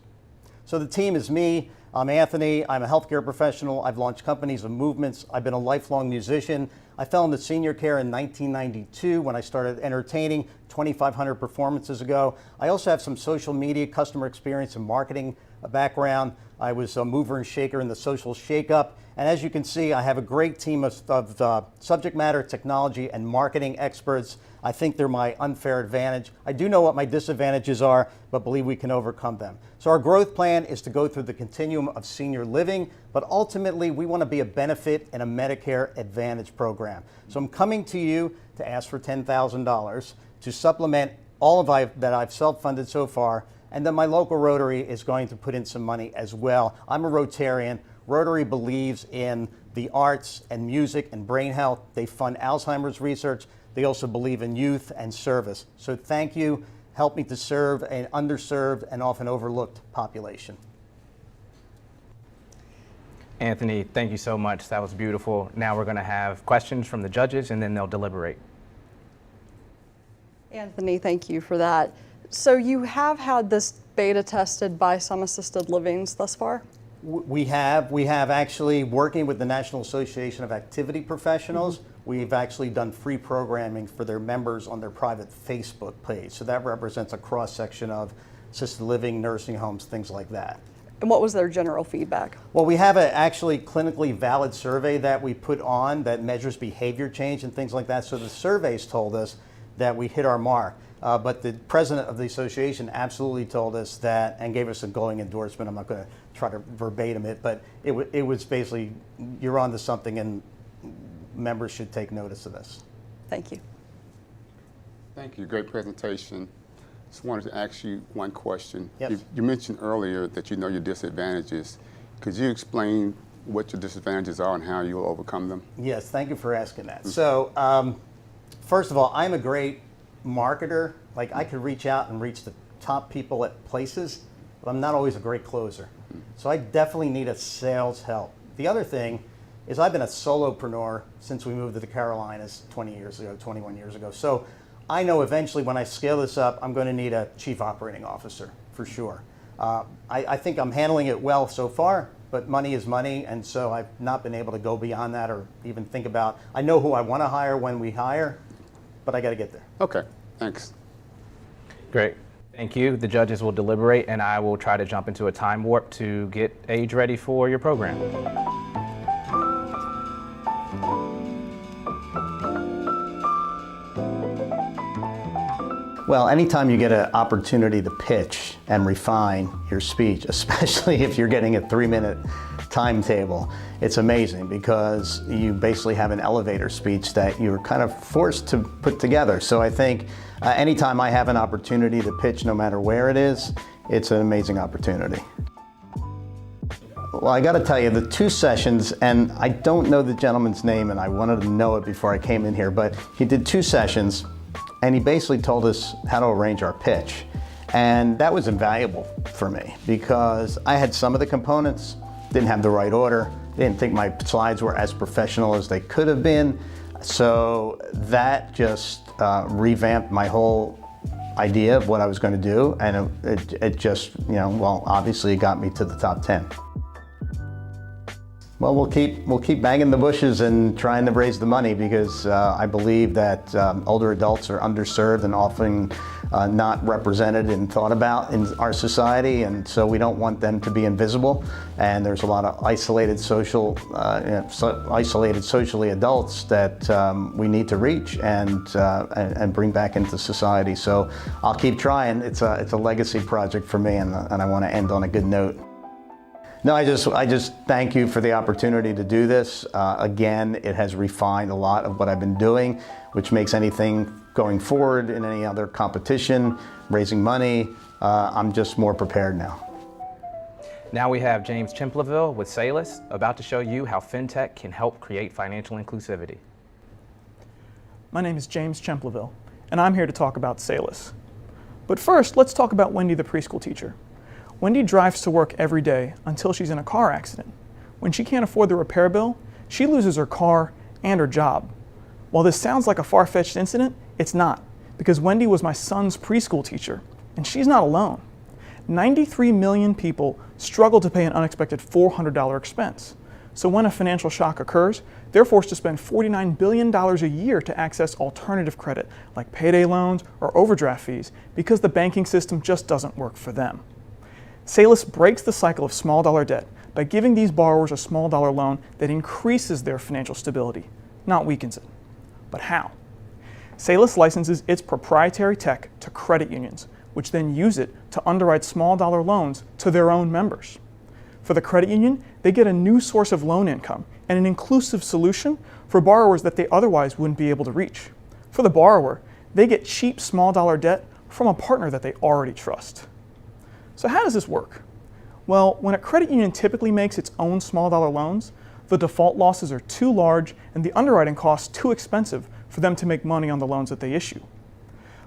So the team is me. I'm Anthony. I'm a healthcare professional. I've launched companies and movements. I've been a lifelong musician. I fell into senior care in 1992 when I started entertaining 2,500 performances ago. I also have some social media, customer experience, and marketing background. I was a mover and shaker in the social shakeup. And as you can see, I have a great team of subject matter, technology, and marketing experts. I think they're my unfair advantage. I do know what my disadvantages are, but believe we can overcome them. So our growth plan is to go through the continuum of senior living, but ultimately we want to be a benefit and a Medicare Advantage program. So I'm coming to you to ask for $10,000 to supplement all of that I've self-funded so far, and then my local Rotary is going to put in some money as well. I'm a Rotarian. Rotary believes in the arts and music and brain health. They fund Alzheimer's research. They also believe in youth and service. So thank you. Help me to serve an underserved and often overlooked population. Anthony, thank you so much. That was beautiful. Now we're going to have questions from the judges, and then they'll deliberate. Anthony, thank you for that. So you have had this beta tested by some assisted livings thus far? We have actually, working with the National Association of Activity Professionals, we've actually done free programming for their members on their private Facebook page. So that represents a cross-section of assisted living, nursing homes, things like that. And what was their general feedback? Well, we have an actually clinically valid survey that we put on that measures behavior change and things like that. So the surveys told us that we hit our mark. But the president of the association absolutely told us that and gave us a glowing endorsement. I'm not going to try to verbatim it, but it was basically, you're onto something and members should take notice of this. Thank you. Thank you. Great presentation. Just wanted to ask you one question. Yes. You mentioned earlier that you know your disadvantages. Could you explain what your disadvantages are and how you'll overcome them? Yes, thank you for asking that. So, first of all, I'm a great marketer. Like, I could reach out and reach the top people at places, but I'm not always a great closer. So I definitely need a sales help. The other thing is I've been a solopreneur since we moved to the Carolinas 20 years ago, 21 years ago. So I know eventually when I scale this up, I'm going to need a chief operating officer for sure. I think I'm handling it well so far, but money is money, and so I've not been able to go beyond that or even think about, I know who I want to hire when we hire, but I got to get there. Okay, thanks. Great. Thank you. The judges will deliberate, and I will try to jump into a time warp to get age ready for your program. Well, anytime you get an opportunity to pitch and refine your speech, especially if you're getting a 3-minute timetable, it's amazing because you basically have an elevator speech that you're kind of forced to put together. So I think anytime I have an opportunity to pitch, no matter where it is, it's an amazing opportunity. Well, I got to tell you, the 2 sessions, and I don't know the gentleman's name, and I wanted to know it before I came in here, but he did 2 sessions. And he basically told us how to arrange our pitch. And that was invaluable for me because I had some of the components, didn't have the right order, didn't think my slides were as professional as they could have been. So that just revamped my whole idea of what I was going to do. And it just, well, obviously it got me to the top 10. Well, we'll keep banging the bushes and trying to raise the money because I believe that older adults are underserved and often not represented and thought about in our society, and so we don't want them to be invisible. And there's a lot of isolated socially adults that we need to reach and bring back into society. So I'll keep trying. It's a legacy project for me, and I want to end on a good note. No, I just thank you for the opportunity to do this. Again, it has refined a lot of what I've been doing, which makes anything going forward in any other competition, raising money, I'm just more prepared now. Now we have James Chempleville with Salus, about to show you how FinTech can help create financial inclusivity. My name is James Chempleville, and I'm here to talk about Salus. But first, let's talk about Wendy, the preschool teacher. Wendy drives to work every day until she's in a car accident. When she can't afford the repair bill, she loses her car and her job. While this sounds like a far-fetched incident, it's not, because Wendy was my son's preschool teacher, and she's not alone. 93 million people struggle to pay an unexpected $400 expense. So when a financial shock occurs, they're forced to spend $49 billion a year to access alternative credit, like payday loans or overdraft fees, because the banking system just doesn't work for them. Salus breaks the cycle of small dollar debt by giving these borrowers a small dollar loan that increases their financial stability, not weakens it. But how? Salus licenses its proprietary tech to credit unions, which then use it to underwrite small dollar loans to their own members. For the credit union, they get a new source of loan income and an inclusive solution for borrowers that they otherwise wouldn't be able to reach. For the borrower, they get cheap small dollar debt from a partner that they already trust. So how does this work? Well, when a credit union typically makes its own small dollar loans, the default losses are too large and the underwriting costs too expensive for them to make money on the loans that they issue.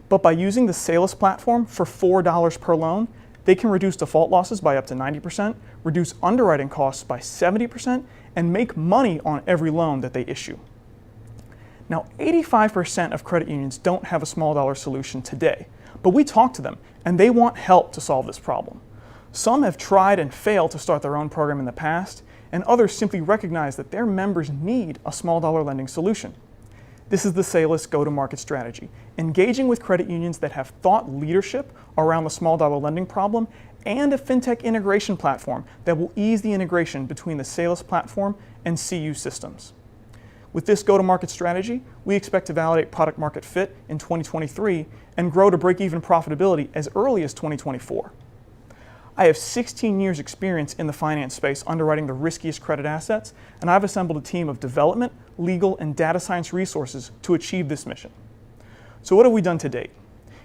But by using the Salus platform for $4 per loan, they can reduce default losses by up to 90%, reduce underwriting costs by 70%, and make money on every loan that they issue. Now, 85% of credit unions don't have a small dollar solution today, but we talk to them and they want help to solve this problem. Some have tried and failed to start their own program in the past, and others simply recognize that their members need a small dollar lending solution. This is the Salus go-to-market strategy, engaging with credit unions that have thought leadership around the small dollar lending problem and a fintech integration platform that will ease the integration between the Salus platform and CU systems. With this go-to-market strategy, we expect to validate product market fit in 2023 and grow to break-even profitability as early as 2024. I have 16 years experience in the finance space underwriting the riskiest credit assets, and I've assembled a team of development, legal, and data science resources to achieve this mission. So what have we done to date?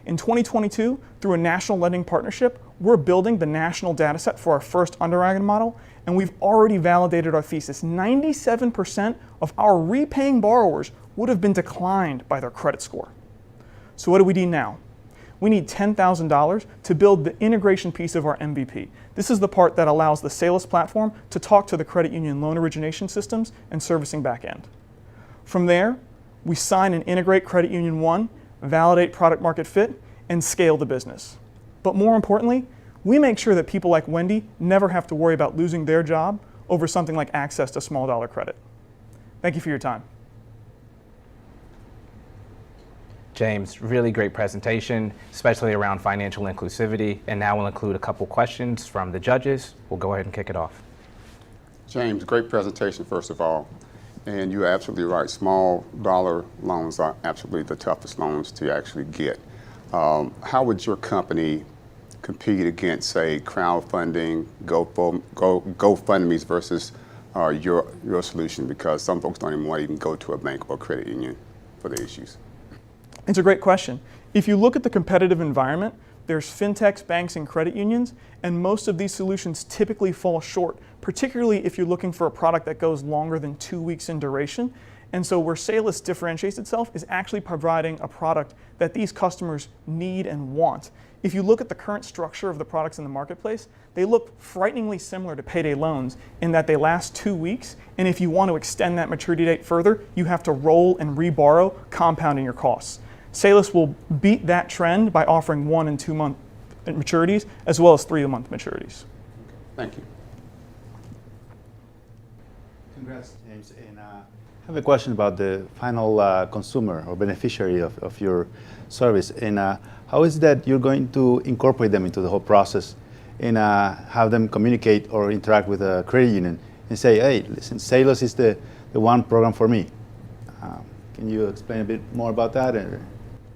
In 2022, through a national lending partnership, we're building the national data set for our first underwriting model, and we've already validated our thesis. 97% of our repaying borrowers would have been declined by their credit score. So what do we need now? We need $10,000 to build the integration piece of our MVP. This is the part that allows the Salus platform to talk to the credit union loan origination systems and servicing backend. From there, we sign and integrate Credit Union 1, validate product market fit, and scale the business. But more importantly, we make sure that people like Wendy never have to worry about losing their job over something like access to small dollar credit. Thank you for your time. James, really great presentation, especially around financial inclusivity. And now we'll include a couple questions from the judges. We'll go ahead and kick it off. James, great presentation, first of all. And you're absolutely right. Small dollar loans are absolutely the toughest loans to actually get. How would your company compete against, say, crowdfunding, GoFundMe's versus your solution? Because some folks don't even want to even go to a bank or credit union for the issues. It's a great question. If you look at the competitive environment, there's fintechs, banks, and credit unions, and most of these solutions typically fall short, particularly if you're looking for a product that goes longer than 2 weeks in duration. And so where Salus differentiates itself is actually providing a product that these customers need and want. If you look at the current structure of the products in the marketplace, they look frighteningly similar to payday loans in that they last 2 weeks, and if you want to extend that maturity date further, you have to roll and reborrow, compounding your costs. Salus will beat that trend by offering 1 and 2 month maturities as well as 3-month maturities. Thank you. Congrats, James. And I have a question about the final consumer or beneficiary of your service. And how is it that you're going to incorporate them into the whole process and have them communicate or interact with a credit union and say, hey, listen, Salus is the one program for me. Can you explain a bit more about that?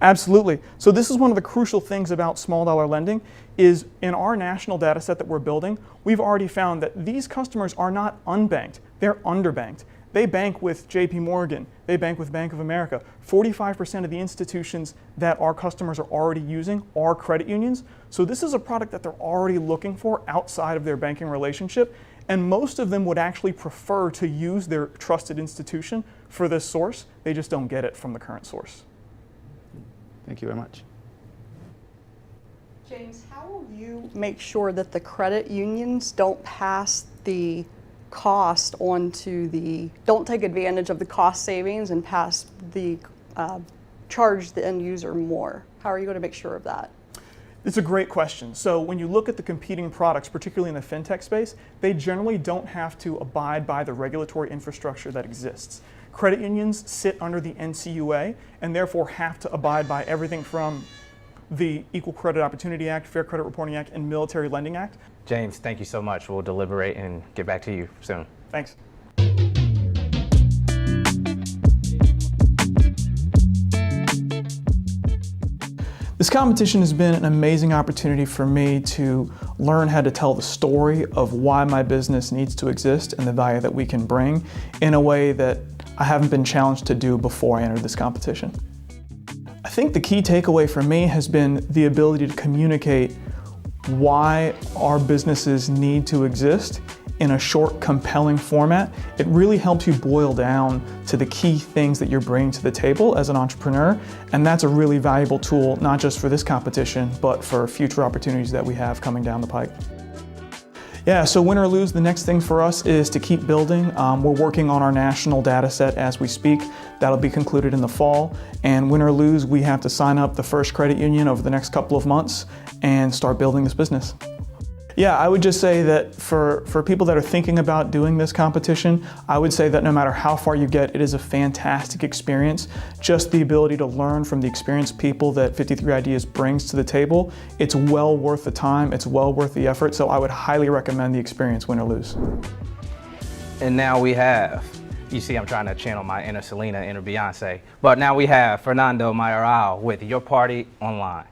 Absolutely. So this is one of the crucial things about small dollar lending is in our national data set that we're building, we've already found that these customers are not unbanked, they're underbanked. They bank with JP Morgan, they bank with Bank of America. 45% of the institutions that our customers are already using are credit unions. So this is a product that they're already looking for outside of their banking relationship. And most of them would actually prefer to use their trusted institution for this source. They just don't get it from the current source. Thank you very much. James, how will you make sure that the credit unions don't pass the cost onto don't take advantage of the cost savings and pass the, charge the end user more? How are you going to make sure of that? It's a great question. So when you look at the competing products, particularly in the fintech space, they generally don't have to abide by the regulatory infrastructure that exists. Credit unions sit under the NCUA and therefore have to abide by everything from the Equal Credit Opportunity Act, Fair Credit Reporting Act, and Military Lending Act. James, thank you so much. We'll deliberate and get back to you soon. Thanks. This competition has been an amazing opportunity for me to learn how to tell the story of why my business needs to exist and the value that we can bring in a way that I haven't been challenged to do before I entered this competition. I think the key takeaway for me has been the ability to communicate why our businesses need to exist in a short, compelling format. It really helps you boil down to the key things that you're bringing to the table as an entrepreneur, and that's a really valuable tool, not just for this competition, but for future opportunities that we have coming down the pike. Yeah, so win or lose, the next thing for us is to keep building. We're working on our national data set as we speak. That'll be concluded in the fall. And win or lose, we have to sign up the first credit union over the next couple of months and start building this business. Yeah, I would just say that for people that are thinking about doing this competition, I would say that no matter how far you get, it is a fantastic experience. Just the ability to learn from the experienced people that 53 Ideas brings to the table, it's well worth the time, it's well worth the effort, so I would highly recommend the experience, win or lose. And now we have, you see I'm trying to channel my inner Selena, inner Beyonce, but now we have Fernando Mayoral with Your Party Online.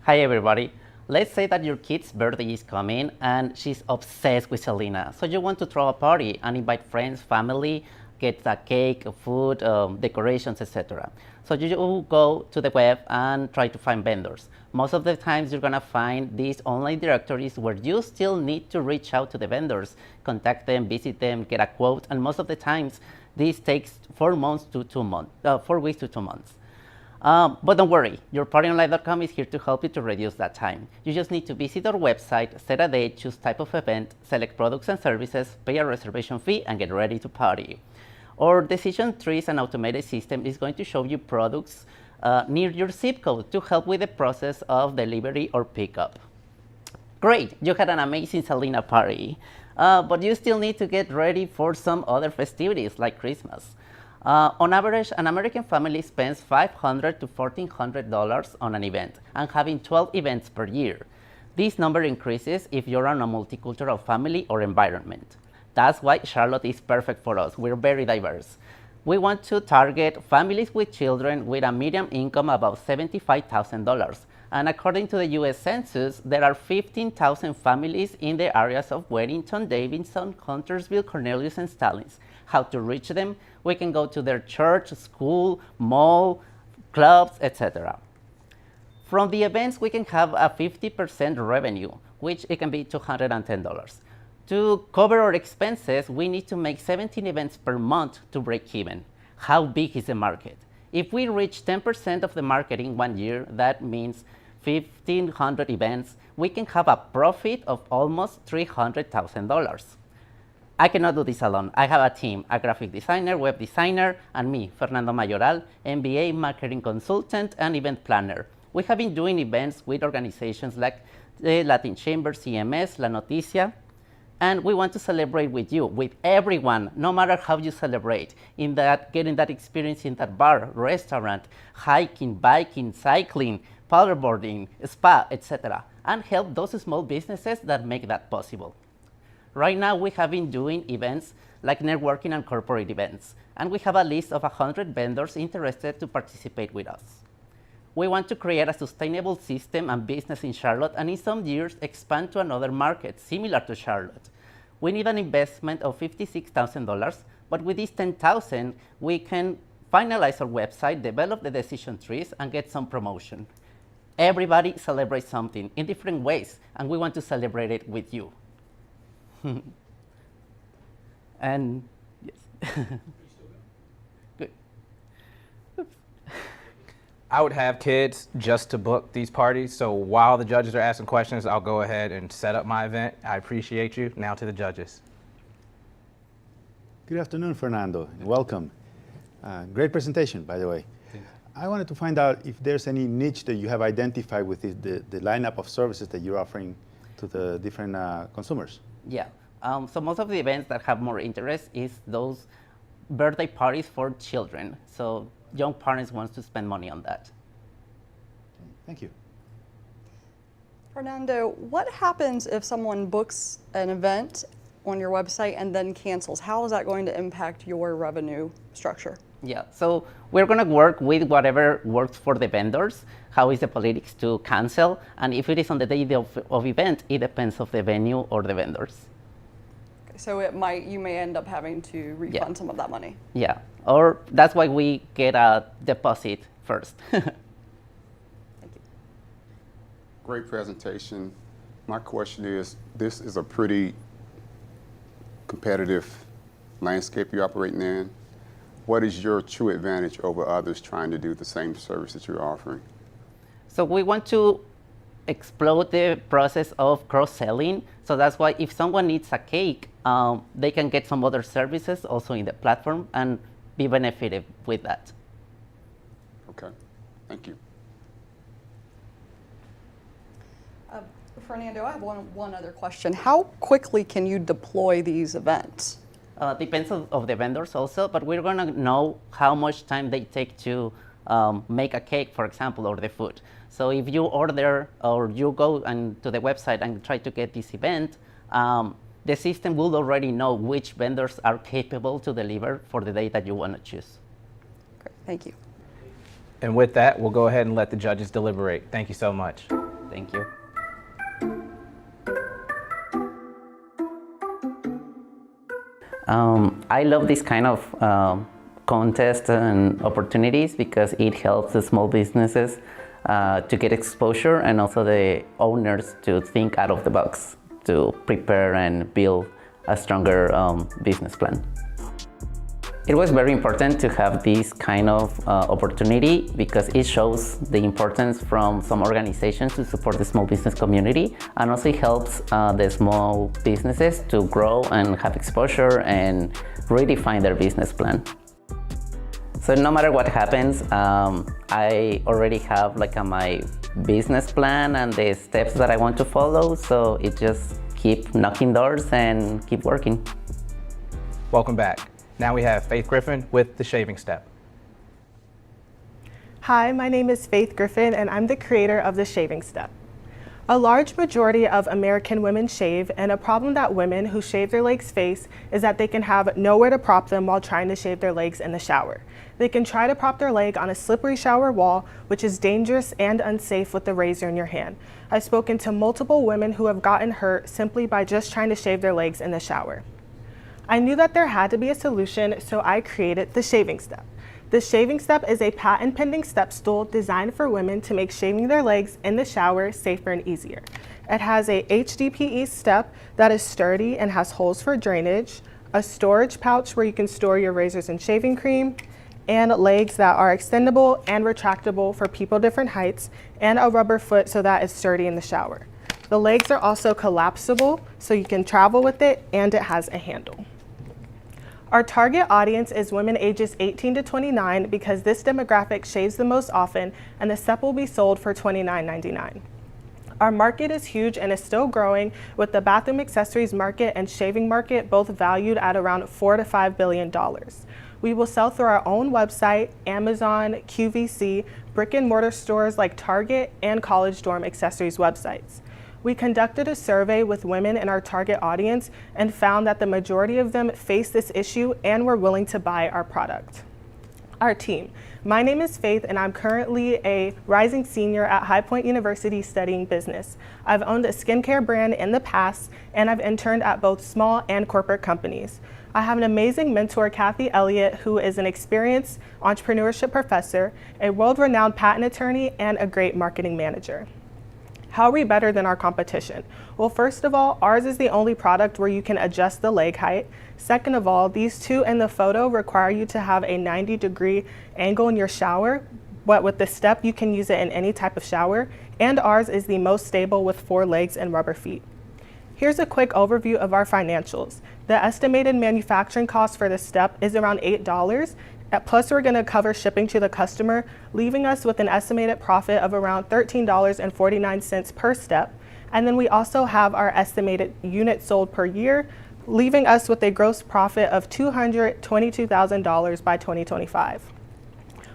Hi everybody. Let's say that your kid's birthday is coming and she's obsessed with Selena. So you want to throw a party and invite friends, family, get a cake, food, decorations, etc. So you go to the web and try to find vendors. Most of the times you're gonna find these online directories where you still need to reach out to the vendors, contact them, visit them, get a quote, and most of the times this takes 4 weeks to 2 months. But don't worry, yourpartyonline.com is here to help you to reduce that time. You just need to visit our website, set a date, choose type of event, select products and services, pay a reservation fee, and get ready to party. Our decision trees and automated system is going to show you products near your zip code to help with the process of delivery or pickup. Great, you had an amazing Selena party, but you still need to get ready for some other festivities like Christmas. On average, an American family spends $500 to $1,400 on an event, and having 12 events per year. This number increases if you're in a multicultural family or environment. That's why Charlotte is perfect for us. We're very diverse. We want to target families with children with a median income above $75,000. And according to the US Census, there are 15,000 families in the areas of Weddington, Davidson, Huntersville, Cornelius, and Stallings. How to reach them? We can go to their church, school, mall, clubs, etc. From the events, we can have a 50% revenue, which it can be $210. To cover our expenses, we need to make 17 events per month to break even. How big is the market? If we reach 10% of the market in 1 year, that means 1,500 events, we can have a profit of almost $300,000. I cannot do this alone. I have a team, a graphic designer, web designer, and me, Fernando Mayoral, MBA, marketing consultant, and event planner. We have been doing events with organizations like the Latin Chamber, CMS, La Noticia, and we want to celebrate with you, with everyone, no matter how you celebrate, in that getting that experience in that bar, restaurant, hiking, biking, cycling, paddleboarding, spa, etc., and help those small businesses that make that possible. Right now, we have been doing events like networking and corporate events, and we have a list of 100 vendors interested to participate with us. We want to create a sustainable system and business in Charlotte, and in some years, expand to another market similar to Charlotte. We need an investment of $56,000, but with this $10,000, we can finalize our website, develop the decision trees, and get some promotion. Everybody celebrates something in different ways, and we want to celebrate it with you. And yes. Good. Oops. I would have kids just to book these parties, so while the judges are asking questions, I'll go ahead and set up my event. I appreciate you. Now to the judges. Good afternoon, Fernando, and welcome. Great presentation, by the way. I wanted to find out if there's any niche that you have identified with the lineup of services that you're offering to the different consumers. Yeah, so most of the events that have more interest is those birthday parties for children. So young parents want to spend money on that. Thank you. Fernando, what happens if someone books an event on your website and then cancels? How is that going to impact your revenue structure? Yeah, so we're going to work with whatever works for the vendors. How is the politics to cancel? And if it is on the day of event, it depends of the venue or the vendors. Okay, so you may end up having to refund some of that money. Yeah, or that's why we get a deposit first. Great presentation. My question is, this is a pretty competitive landscape you're operating in. What is your true advantage over others trying to do the same service that you're offering? So we want to explode the process of cross-selling. So that's why if someone needs a cake, they can get some other services also in the platform and be benefited with that. Okay, thank you. Fernando, I have one other question. How quickly can you deploy these events? Depends of the vendors also, but we're gonna know how much time they take to make a cake, for example, or the food. So if you order or you go to the website and try to get this event, the system will already know which vendors are capable to deliver for the day that you want to choose. Great, thank you. And with that, we'll go ahead and let the judges deliberate. Thank you so much. Thank you. I love this kind of contests and opportunities because it helps the small businesses to get exposure and also the owners to think out of the box to prepare and build a stronger business plan. It was very important to have this kind of opportunity because it shows the importance from some organizations to support the small business community, and also it helps the small businesses to grow and have exposure and redefine their business plan. So no matter what happens, I already have my business plan and the steps that I want to follow, so it just keep knocking doors and keep working. Welcome back. Now we have Faith Griffin with The Shaving Step. Hi, my name is Faith Griffin and I'm the creator of The Shaving Step. A large majority of American women shave, and a problem that women who shave their legs face is that they can have nowhere to prop them while trying to shave their legs in the shower. They can try to prop their leg on a slippery shower wall, which is dangerous and unsafe with the razor in your hand. I've spoken to multiple women who have gotten hurt simply by just trying to shave their legs in the shower. I knew that there had to be a solution, so I created The Shaving Step. The Shaving Step is a patent-pending step stool designed for women to make shaving their legs in the shower safer and easier. It has a HDPE step that is sturdy and has holes for drainage, a storage pouch where you can store your razors and shaving cream, and legs that are extendable and retractable for people different heights, and a rubber foot so that it's sturdy in the shower. The legs are also collapsible, so you can travel with it, and it has a handle. Our target audience is women ages 18 to 29 because this demographic shaves the most often, and the step will be sold for $29.99. Our market is huge and is still growing, with the bathroom accessories market and shaving market both valued at around $4 to $5 billion. We will sell through our own website, Amazon, QVC, brick and mortar stores like Target, and college dorm accessories websites. We conducted a survey with women in our target audience and found that the majority of them face this issue and were willing to buy our product. Our team. My name is Faith and I'm currently a rising senior at High Point University studying business. I've owned a skincare brand in the past and I've interned at both small and corporate companies. I have an amazing mentor, Kathy Elliott, who is an experienced entrepreneurship professor, a world-renowned patent attorney, and a great marketing manager. How are we better than our competition? Well, first of all, ours is the only product where you can adjust the leg height. Second of all, these two in the photo require you to have a 90-degree angle in your shower, but with the step, you can use it in any type of shower. And ours is the most stable with 4 legs and rubber feet. Here's a quick overview of our financials. The estimated manufacturing cost for this step is around $8. Plus, we're going to cover shipping to the customer, leaving us with an estimated profit of around $13.49 per step. And then we also have our estimated units sold per year, leaving us with a gross profit of $222,000 by 2025.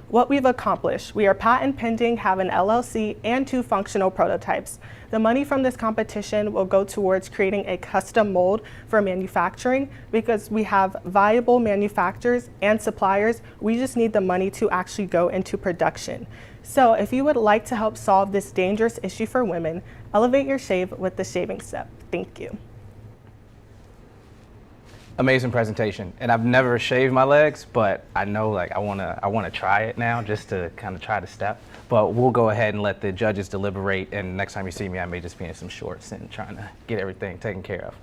What we've accomplished: we are patent pending, have an LLC, and 2 functional prototypes. The money from this competition will go towards creating a custom mold for manufacturing because we have viable manufacturers and suppliers. We just need the money to actually go into production. So if you would like to help solve this dangerous issue for women, elevate your shave with The Shaving Step. Thank you. Amazing presentation, and I've never shaved my legs, but I know like I wanna try it now just to kind of try the step. But we'll go ahead and let the judges deliberate, and next time you see me, I may just be in some shorts and trying to get everything taken care of.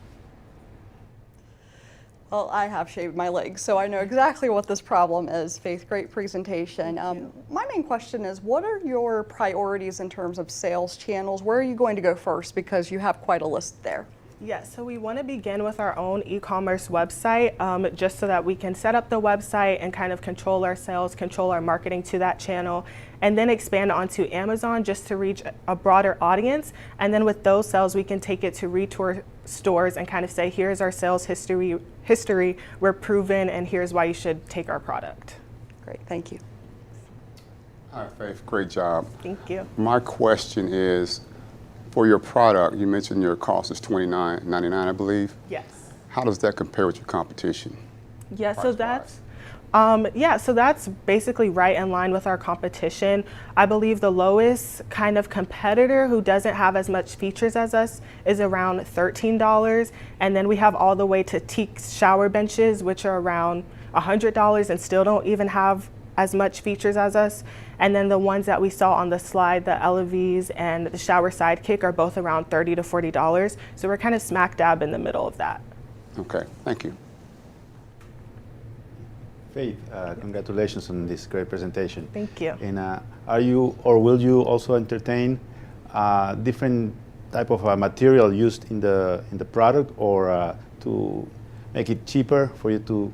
Well, I have shaved my legs, so I know exactly what this problem is. Faith, great presentation. My main question is, what are your priorities in terms of sales channels? Where are you going to go first? Because you have quite a list there. Yes, so we want to begin with our own e-commerce website, just so that we can set up the website and kind of control our sales, control our marketing to that channel, and then expand onto Amazon just to reach a broader audience. And then with those sales, we can take it to retail stores and kind of say, here's our sales history, we're proven, and here's why you should take our product. Great, thank you. All right, Faith, great job. Thank you. My question is, for your product, you mentioned your cost is $29.99, I believe. Yes. How does that compare with your competition? Yeah, so that's basically right in line with our competition. I believe the lowest kind of competitor who doesn't have as much features as us is around $13, and then we have all the way to teak shower benches, which are around $100 and still don't even have as much features as us. And then the ones that we saw on the slide, the LVs and the shower sidekick, are both around $30 to $40. So we're kind of smack dab in the middle of that. Okay, thank you. Faith, congratulations on this great presentation. Thank you. And are you, or will you also entertain different type of material used in the product, or to make it cheaper for you to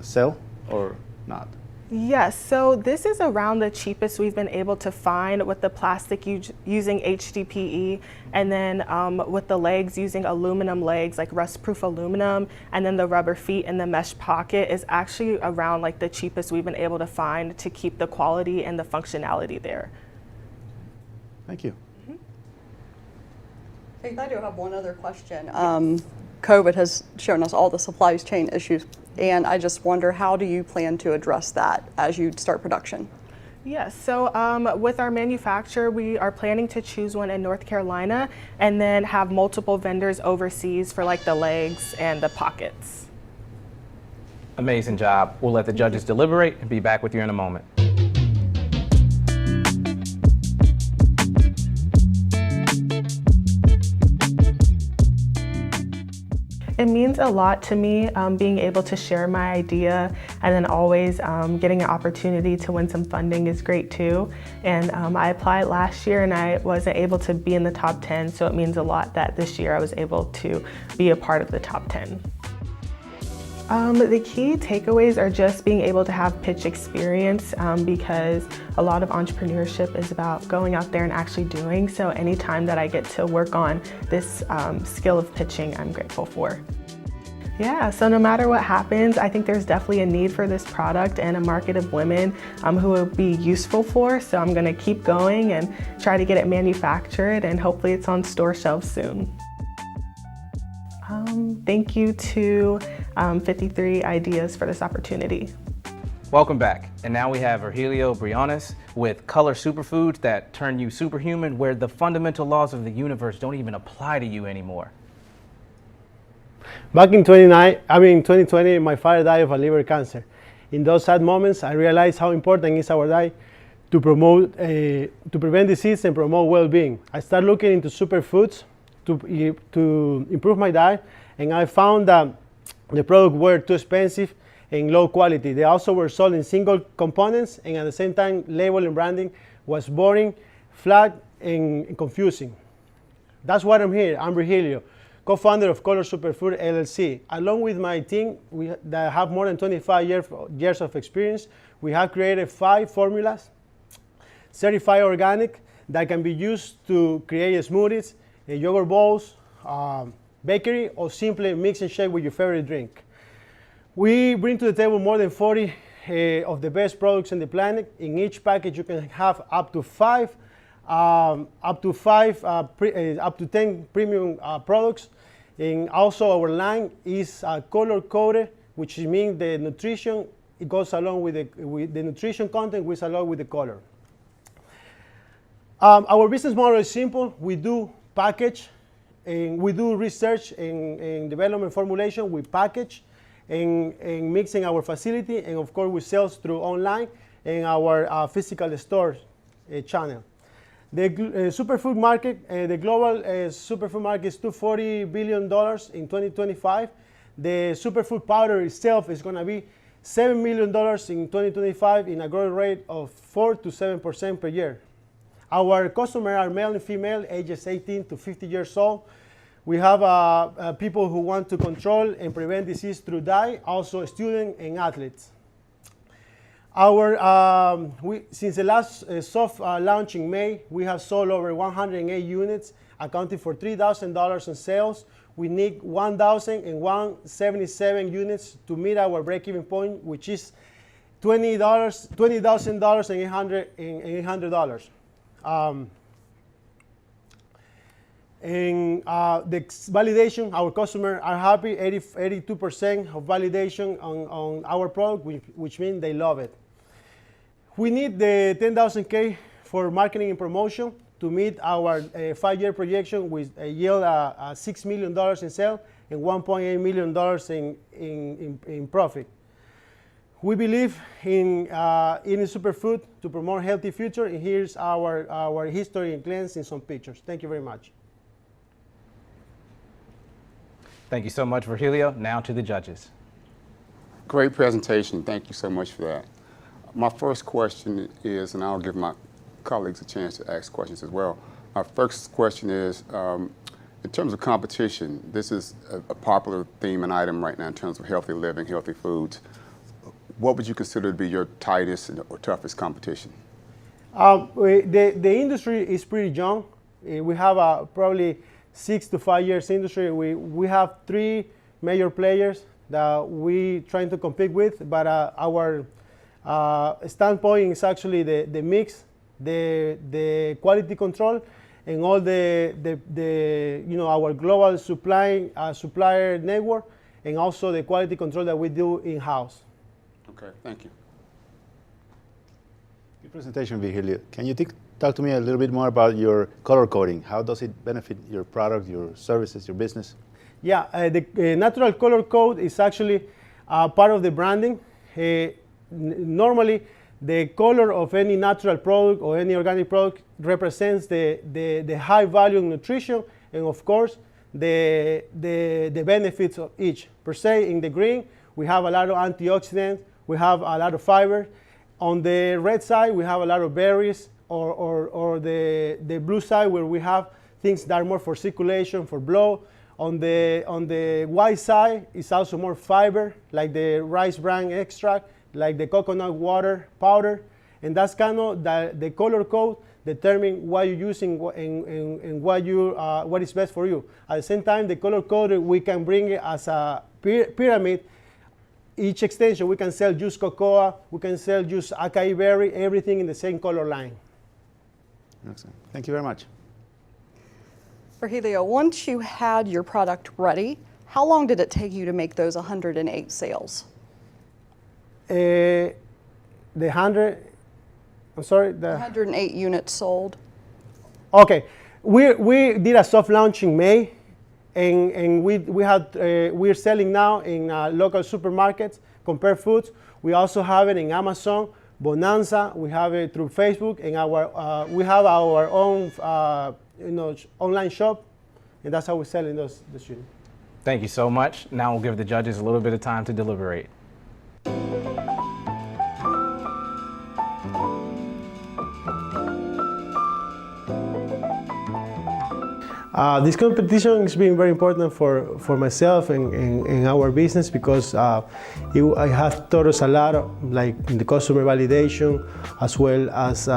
sell, or not? Yes, so this is around the cheapest we've been able to find, with the plastic using HDPE, and then with the legs using aluminum legs, like rust-proof aluminum, and then the rubber feet and the mesh pocket is actually around like the cheapest we've been able to find to keep the quality and the functionality there. Thank you. Hey, I do have one other question. COVID has shown us all the supply chain issues, and I just wonder, how do you plan to address that as you start production? Yes, so with our manufacturer, we are planning to choose one in North Carolina and then have multiple vendors overseas for like the legs and the pockets. Amazing job. We'll let the judges deliberate and be back with you in a moment. It means a lot to me being able to share my idea, and then always getting an opportunity to win some funding is great too. And I applied last year and I wasn't able to be in the top 10, so it means a lot that this year I was able to be a part of the top 10. The key takeaways are just being able to have pitch experience, because a lot of entrepreneurship is about going out there and actually doing. So anytime that I get to work on this skill of pitching, I'm grateful for. Yeah, so no matter what happens, I think there's definitely a need for this product and a market of women who it would be useful for. So I'm gonna keep going and try to get it manufactured, and hopefully it's on store shelves soon. Thank you to 53 Ideas for this opportunity. Welcome back. And now we have Vergilio Brianas with Color Superfoods that turn you superhuman, where the fundamental laws of the universe don't even apply to you anymore. Back in 2020, my father died of a liver cancer. In those sad moments, I realized how important is our diet to prevent disease and promote well-being. I started looking into superfoods to improve my diet, and I found that the products were too expensive and low quality. They also were sold in single components, and at the same time, label and branding was boring, flat, and confusing. That's why I'm here. I'm Vergilio, co-founder of Color Superfood LLC. Along with my team, that have more than 25 years of experience, we have created 5 formulas, certified organic, that can be used to create smoothies, yogurt bowls, bakery, or simply mix and shake with your favorite drink. We bring to the table more than 40 of the best products on the planet. In each package, you can have up to 10 premium products. And also, our line is color coded, which means the nutrition it goes along with the nutrition content goes along with the color. Our business model is simple. We do package, and we do research and development formulation. We package, and mixing our facility, and of course we sell through online and our physical store channel. The superfood market, the global superfood market is $240 billion in 2025. The superfood powder itself is going to be $7 million in 2025 in a growth rate of 4 to 7% per year. Our customers are male and female, ages 18 to 50 years old. We have people who want to control and prevent disease through diet, also students and athletes. Since the last soft launch in May, we have sold over 108 units, accounting for $3,000 in sales. We need 1,177 units to meet our break-even point, which is $20,000 and $800. The validation, our customers are happy, 82% of validation on our product, which means they love it. We need the 10,000K for marketing and promotion to meet our 5-year projection with a yield $6 million in sales and $1.8 million in profit. We believe in eating superfood to promote a healthy future, and here's our history and glance in some pictures. Thank you very much. Thank you so much, Vergilio. Now to the judges. Great presentation. Thank you so much for that. My first question is, and I'll give my colleagues a chance to ask questions as well. Our first question is, in terms of competition, this is a popular theme and item right now in terms of healthy living, healthy foods. What would you consider to be your tightest or toughest competition? The industry is pretty young. We have probably 6 to 5 years industry. We have 3 major players that we trying to compete with, but our standpoint is actually the mix, the quality control, and all our global supplier network, and also the quality control that we do in-house. Okay, thank you. Good presentation, Vergilio. Can you talk to me a little bit more about your color coding? How does it benefit your product, your services, your business? Yeah, the natural color code is actually part of the branding. Normally, the color of any natural product or any organic product represents the high value of nutrition and, of course, the benefits of each. Per se, in the green, we have a lot of antioxidants, we have a lot of fiber. On the red side, we have a lot of berries, or the blue side where we have things that are more for circulation, for blood. On the white side, it's also more fiber, like the rice bran extract, like the coconut water powder, and that's kind of the color code determine what you're using and what is best for you. At the same time, the color code, we can bring it as a pyramid. Each extension, we can sell juice cocoa, we can sell juice acai berry, everything in the same color line. Excellent. Thank you very much. Vergilio, once you had your product ready, how long did it take you to make those 108 sales? The 108 units sold. Okay, we did a soft launch in May, and we're selling now in local supermarkets, Compare Foods. We also have it in Amazon, Bonanza. We have it through Facebook, and we have our own online shop, and that's how we're selling those units. Thank you so much. Now we'll give the judges a little bit of time to deliberate. This competition has been very important for myself and our business because it has taught us a lot, like in the customer validation, as well as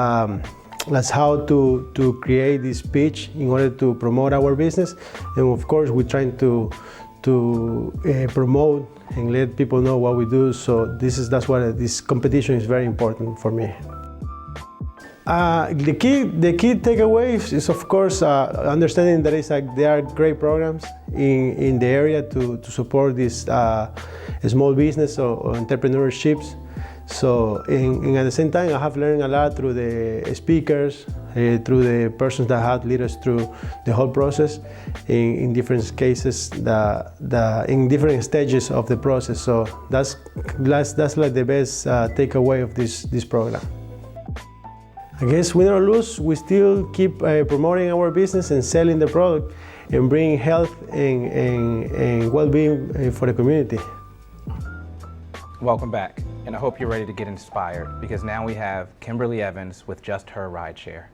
how to create this pitch in order to promote our business. And of course, we're trying to promote and let people know what we do. So that's why this competition is very important for me. The key takeaway is of course understanding that there are great programs in the area to support this small business or entrepreneurships. So, and at the same time, I have learned a lot through the speakers, through the persons that have led us through the whole process in different cases, in different stages of the process. So that's like the best takeaway of this program. I guess win or lose, we still keep promoting our business and selling the product and bringing health and well-being for the community. Welcome back, and I hope you're ready to get inspired because now we have Kimberly Evans with Just Her Rideshare.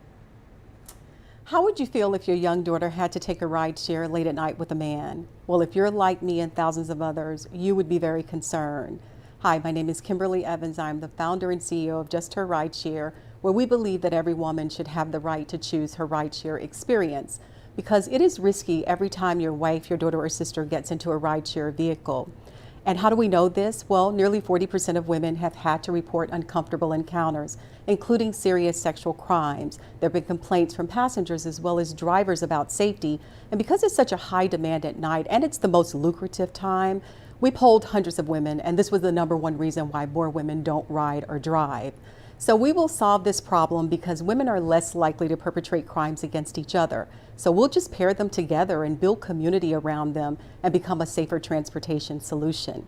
How would you feel if your young daughter had to take a rideshare late at night with a man? Well, if you're like me and thousands of others, you would be very concerned. Hi, my name is Kimberly Evans. I'm the founder and CEO of Just Her Rideshare, where we believe that every woman should have the right to choose her rideshare experience because it is risky every time your wife, your daughter, or sister gets into a rideshare vehicle. And how do we know this? Well, nearly 40% of women have had to report uncomfortable encounters, including serious sexual crimes. There have been complaints from passengers as well as drivers about safety. And because it's such a high demand at night and it's the most lucrative time, we polled hundreds of women, and this was the #1 reason why more women don't ride or drive. So we will solve this problem because women are less likely to perpetrate crimes against each other. So we'll just pair them together and build community around them and become a safer transportation solution.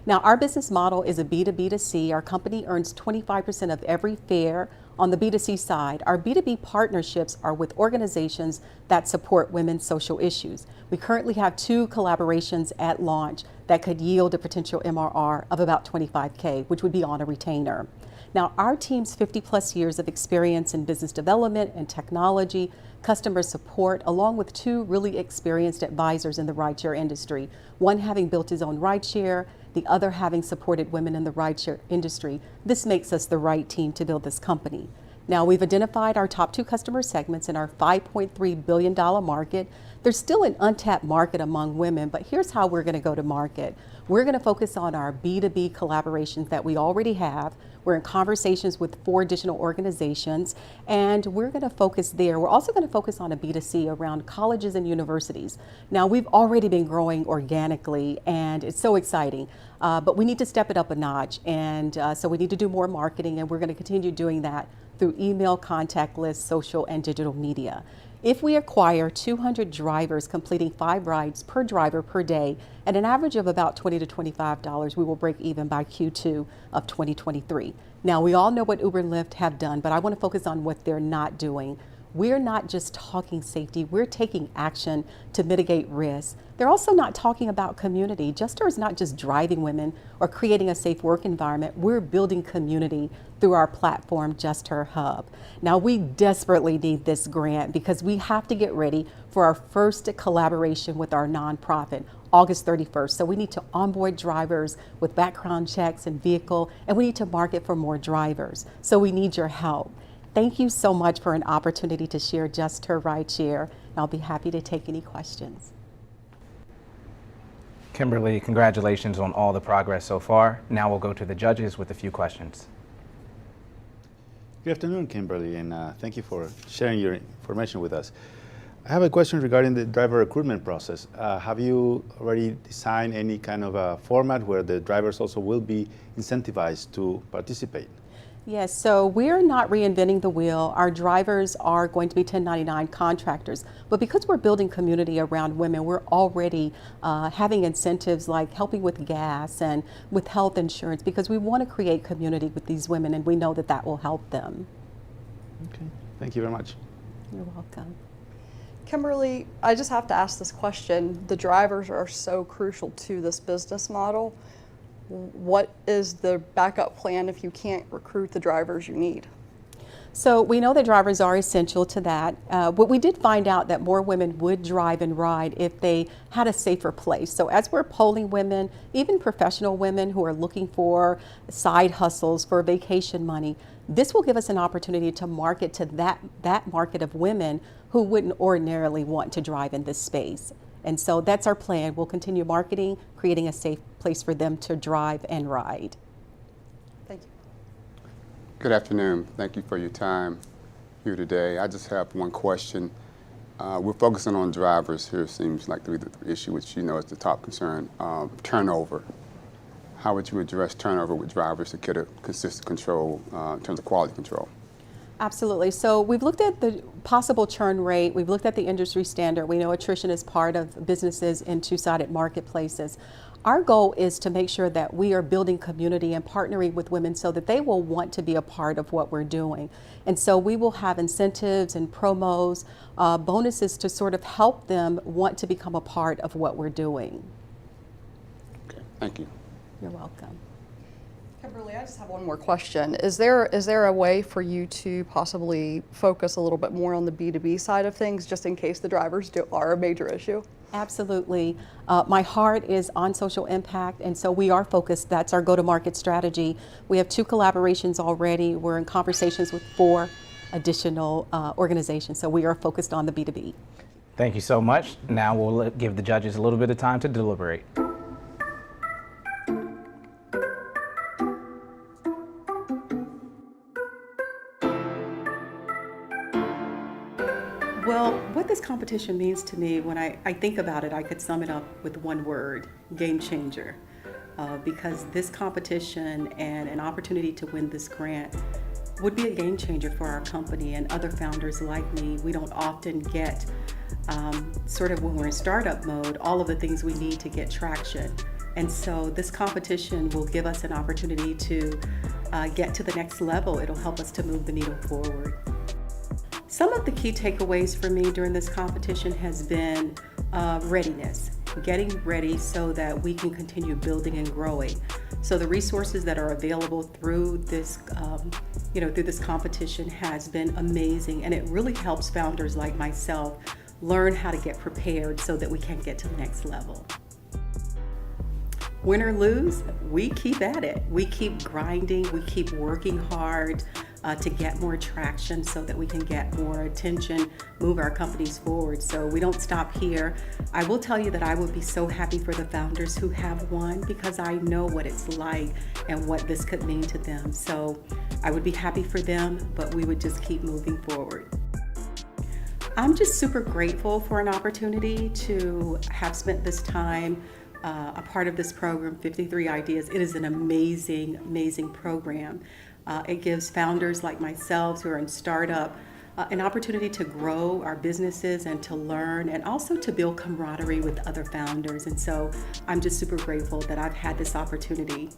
Now, our business model is a B2B2C. Our company earns 25% of every fare. On the B2C side, our B2B partnerships are with organizations that support women's social issues. We currently have 2 collaborations at launch that could yield a potential MRR of about $25K, which would be on a retainer. Now, our team's 50+ years of experience in business development and technology, customer support, along with 2 really experienced advisors in the rideshare industry, one having built his own rideshare, the other having supported women in the rideshare industry. This makes us the right team to build this company. Now, we've identified our top 2 customer segments in our $5.3 billion market. There's still an untapped market among women, but here's how we're going to go to market. We're going to focus on our B2B collaborations that we already have. We're in conversations with 4 additional organizations, and we're going to focus there. We're also going to focus on a B2C around colleges and universities. Now, we've already been growing organically, and it's so exciting, but we need to step it up a notch, and so we need to do more marketing, and we're going to continue doing that through email, contact lists, social, and digital media. If we acquire 200 drivers completing 5 rides per driver per day at an average of about $20 to $25, we will break even by Q2 of 2023. Now, we all know what Uber and Lyft have done, but I want to focus on what they're not doing. We're not just talking safety, we're taking action to mitigate risk. They're also not talking about community. Just Her is not just driving women or creating a safe work environment, we're building community through our platform, Just Her Hub. Now, we desperately need this grant because we have to get ready for our first collaboration with our nonprofit, August 31st. So we need to onboard drivers with background checks and vehicle, and we need to market for more drivers. So we need your help. Thank you so much for an opportunity to share Just Her Rideshare. I'll be happy to take any questions. Kimberly, congratulations on all the progress so far. Now we'll go to the judges with a few questions. Good afternoon, Kimberly, and thank you for sharing your information with us. I have a question regarding the driver recruitment process. Have you already designed any kind of a format where the drivers also will be incentivized to participate? Yes, so we're not reinventing the wheel. Our drivers are going to be 1099 contractors, but because we're building community around women, we're already having incentives like helping with gas and with health insurance because we want to create community with these women and we know that that will help them. Okay, thank you very much. You're welcome. Kimberly, I just have to ask this question. The drivers are so crucial to this business model. What is the backup plan if you can't recruit the drivers you need? So we know that drivers are essential to that, but we did find out that more women would drive and ride if they had a safer place. So as we're polling women, even professional women who are looking for side hustles for vacation money, this will give us an opportunity to market to that market of women who wouldn't ordinarily want to drive in this space. And so that's our plan. We'll continue marketing, creating a safe place for them to drive and ride. Thank you. Good afternoon. Thank you for your time here today. I just have one question. We're focusing on drivers here. Seems like the issue, which you know is the top concern, turnover. How would you address turnover with drivers to get a consistent control in terms of quality control? Absolutely. So we've looked at the possible churn rate. We've looked at the industry standard. We know attrition is part of businesses in two-sided marketplaces. Our goal is to make sure that we are building community and partnering with women so that they will want to be a part of what we're doing. And so we will have incentives and promos, bonuses to sort of help them want to become a part of what we're doing. Okay, thank you. You're welcome. Kimberly, I just have one more question. Is there a way for you to possibly focus a little bit more on the B2B side of things, just in case the drivers are a major issue? Absolutely. My heart is on social impact, and so we are focused. That's our go-to-market strategy. We have 2 collaborations already. We're in conversations with 4 additional organizations, so we are focused on the B2B. Thank you so much. Now we'll give the judges a little bit of time to deliberate. Well, what this competition means to me, when I think about it, I could sum it up with one word: game changer. Because this competition and an opportunity to win this grant would be a game changer for our company and other founders like me. We don't often get, sort of when we're in startup mode, all of the things we need to get traction. And so this competition will give us an opportunity to get to the next level. It'll help us to move the needle forward. Some of the key takeaways for me during this competition has been readiness, getting ready so that we can continue building and growing. So the resources that are available through this, through this competition has been amazing, and it really helps founders like myself learn how to get prepared so that we can get to the next level. Win or lose, we keep at it. We keep grinding, we keep working hard to get more traction so that we can get more attention, move our companies forward. So we don't stop here. I will tell you that I would be so happy for the founders who have won, because I know what it's like and what this could mean to them. So I would be happy for them, but we would just keep moving forward. I'm just super grateful for an opportunity to have spent this time a part of this program, 53 Ideas. It is an amazing, amazing program. It gives founders like myself who are in startup an opportunity to grow our businesses and to learn, and also to build camaraderie with other founders. And so I'm just super grateful that I've had this opportunity.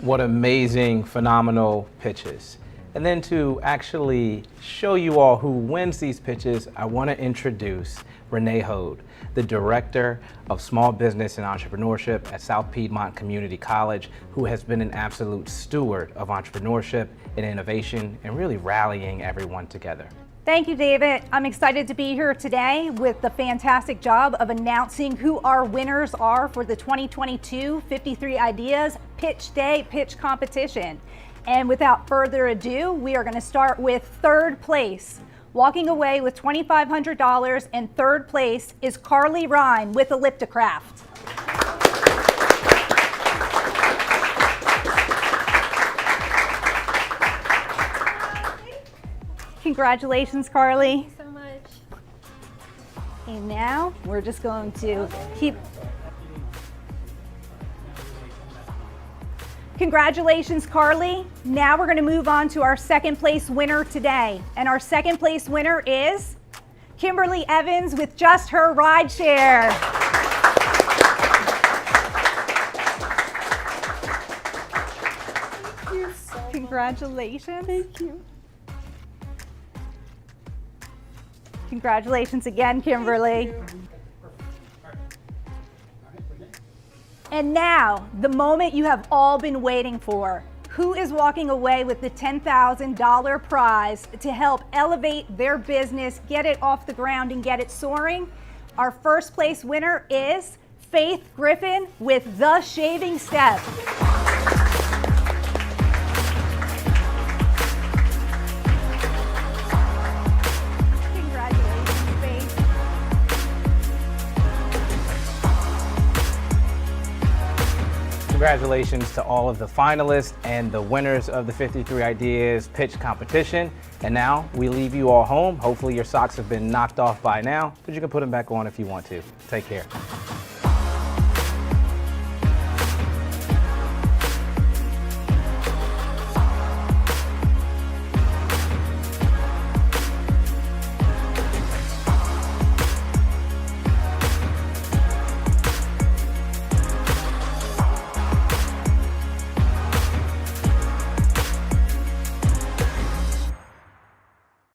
What amazing, phenomenal pitches. And then to actually show you all who wins these pitches, I want to introduce Renee Hode, the Director of Small Business and Entrepreneurship at South Piedmont Community College, who has been an absolute steward of entrepreneurship and innovation and really rallying everyone together. Thank you, David. I'm excited to be here today with the fantastic job of announcing who our winners are for the 2022 53 Ideas Pitch Day Pitch Competition. And without further ado, we are going to start with third place. Walking away with $2,500 and third place is Carly Rhein with Ellipticraft. Congratulations, Carly. Thank you so much. And now we're just going to keep. Congratulations, Carly. Now we're going to move on to our second place winner today. And our second place winner is Kimberly Evans with Just Her Rideshare. Thank you so much. Congratulations. Thank you. Congratulations again, Kimberly. And now, the moment you have all been waiting for. Who is walking away with the $10,000 prize to help elevate their business, get it off the ground and get it soaring? Our first place winner is Faith Griffin with The Shaving Step. Congratulations to all of the finalists and the winners of the 53 Ideas Pitch Competition. And now we leave you all home. Hopefully your socks have been knocked off by now, but you can put them back on if you want to. Take care.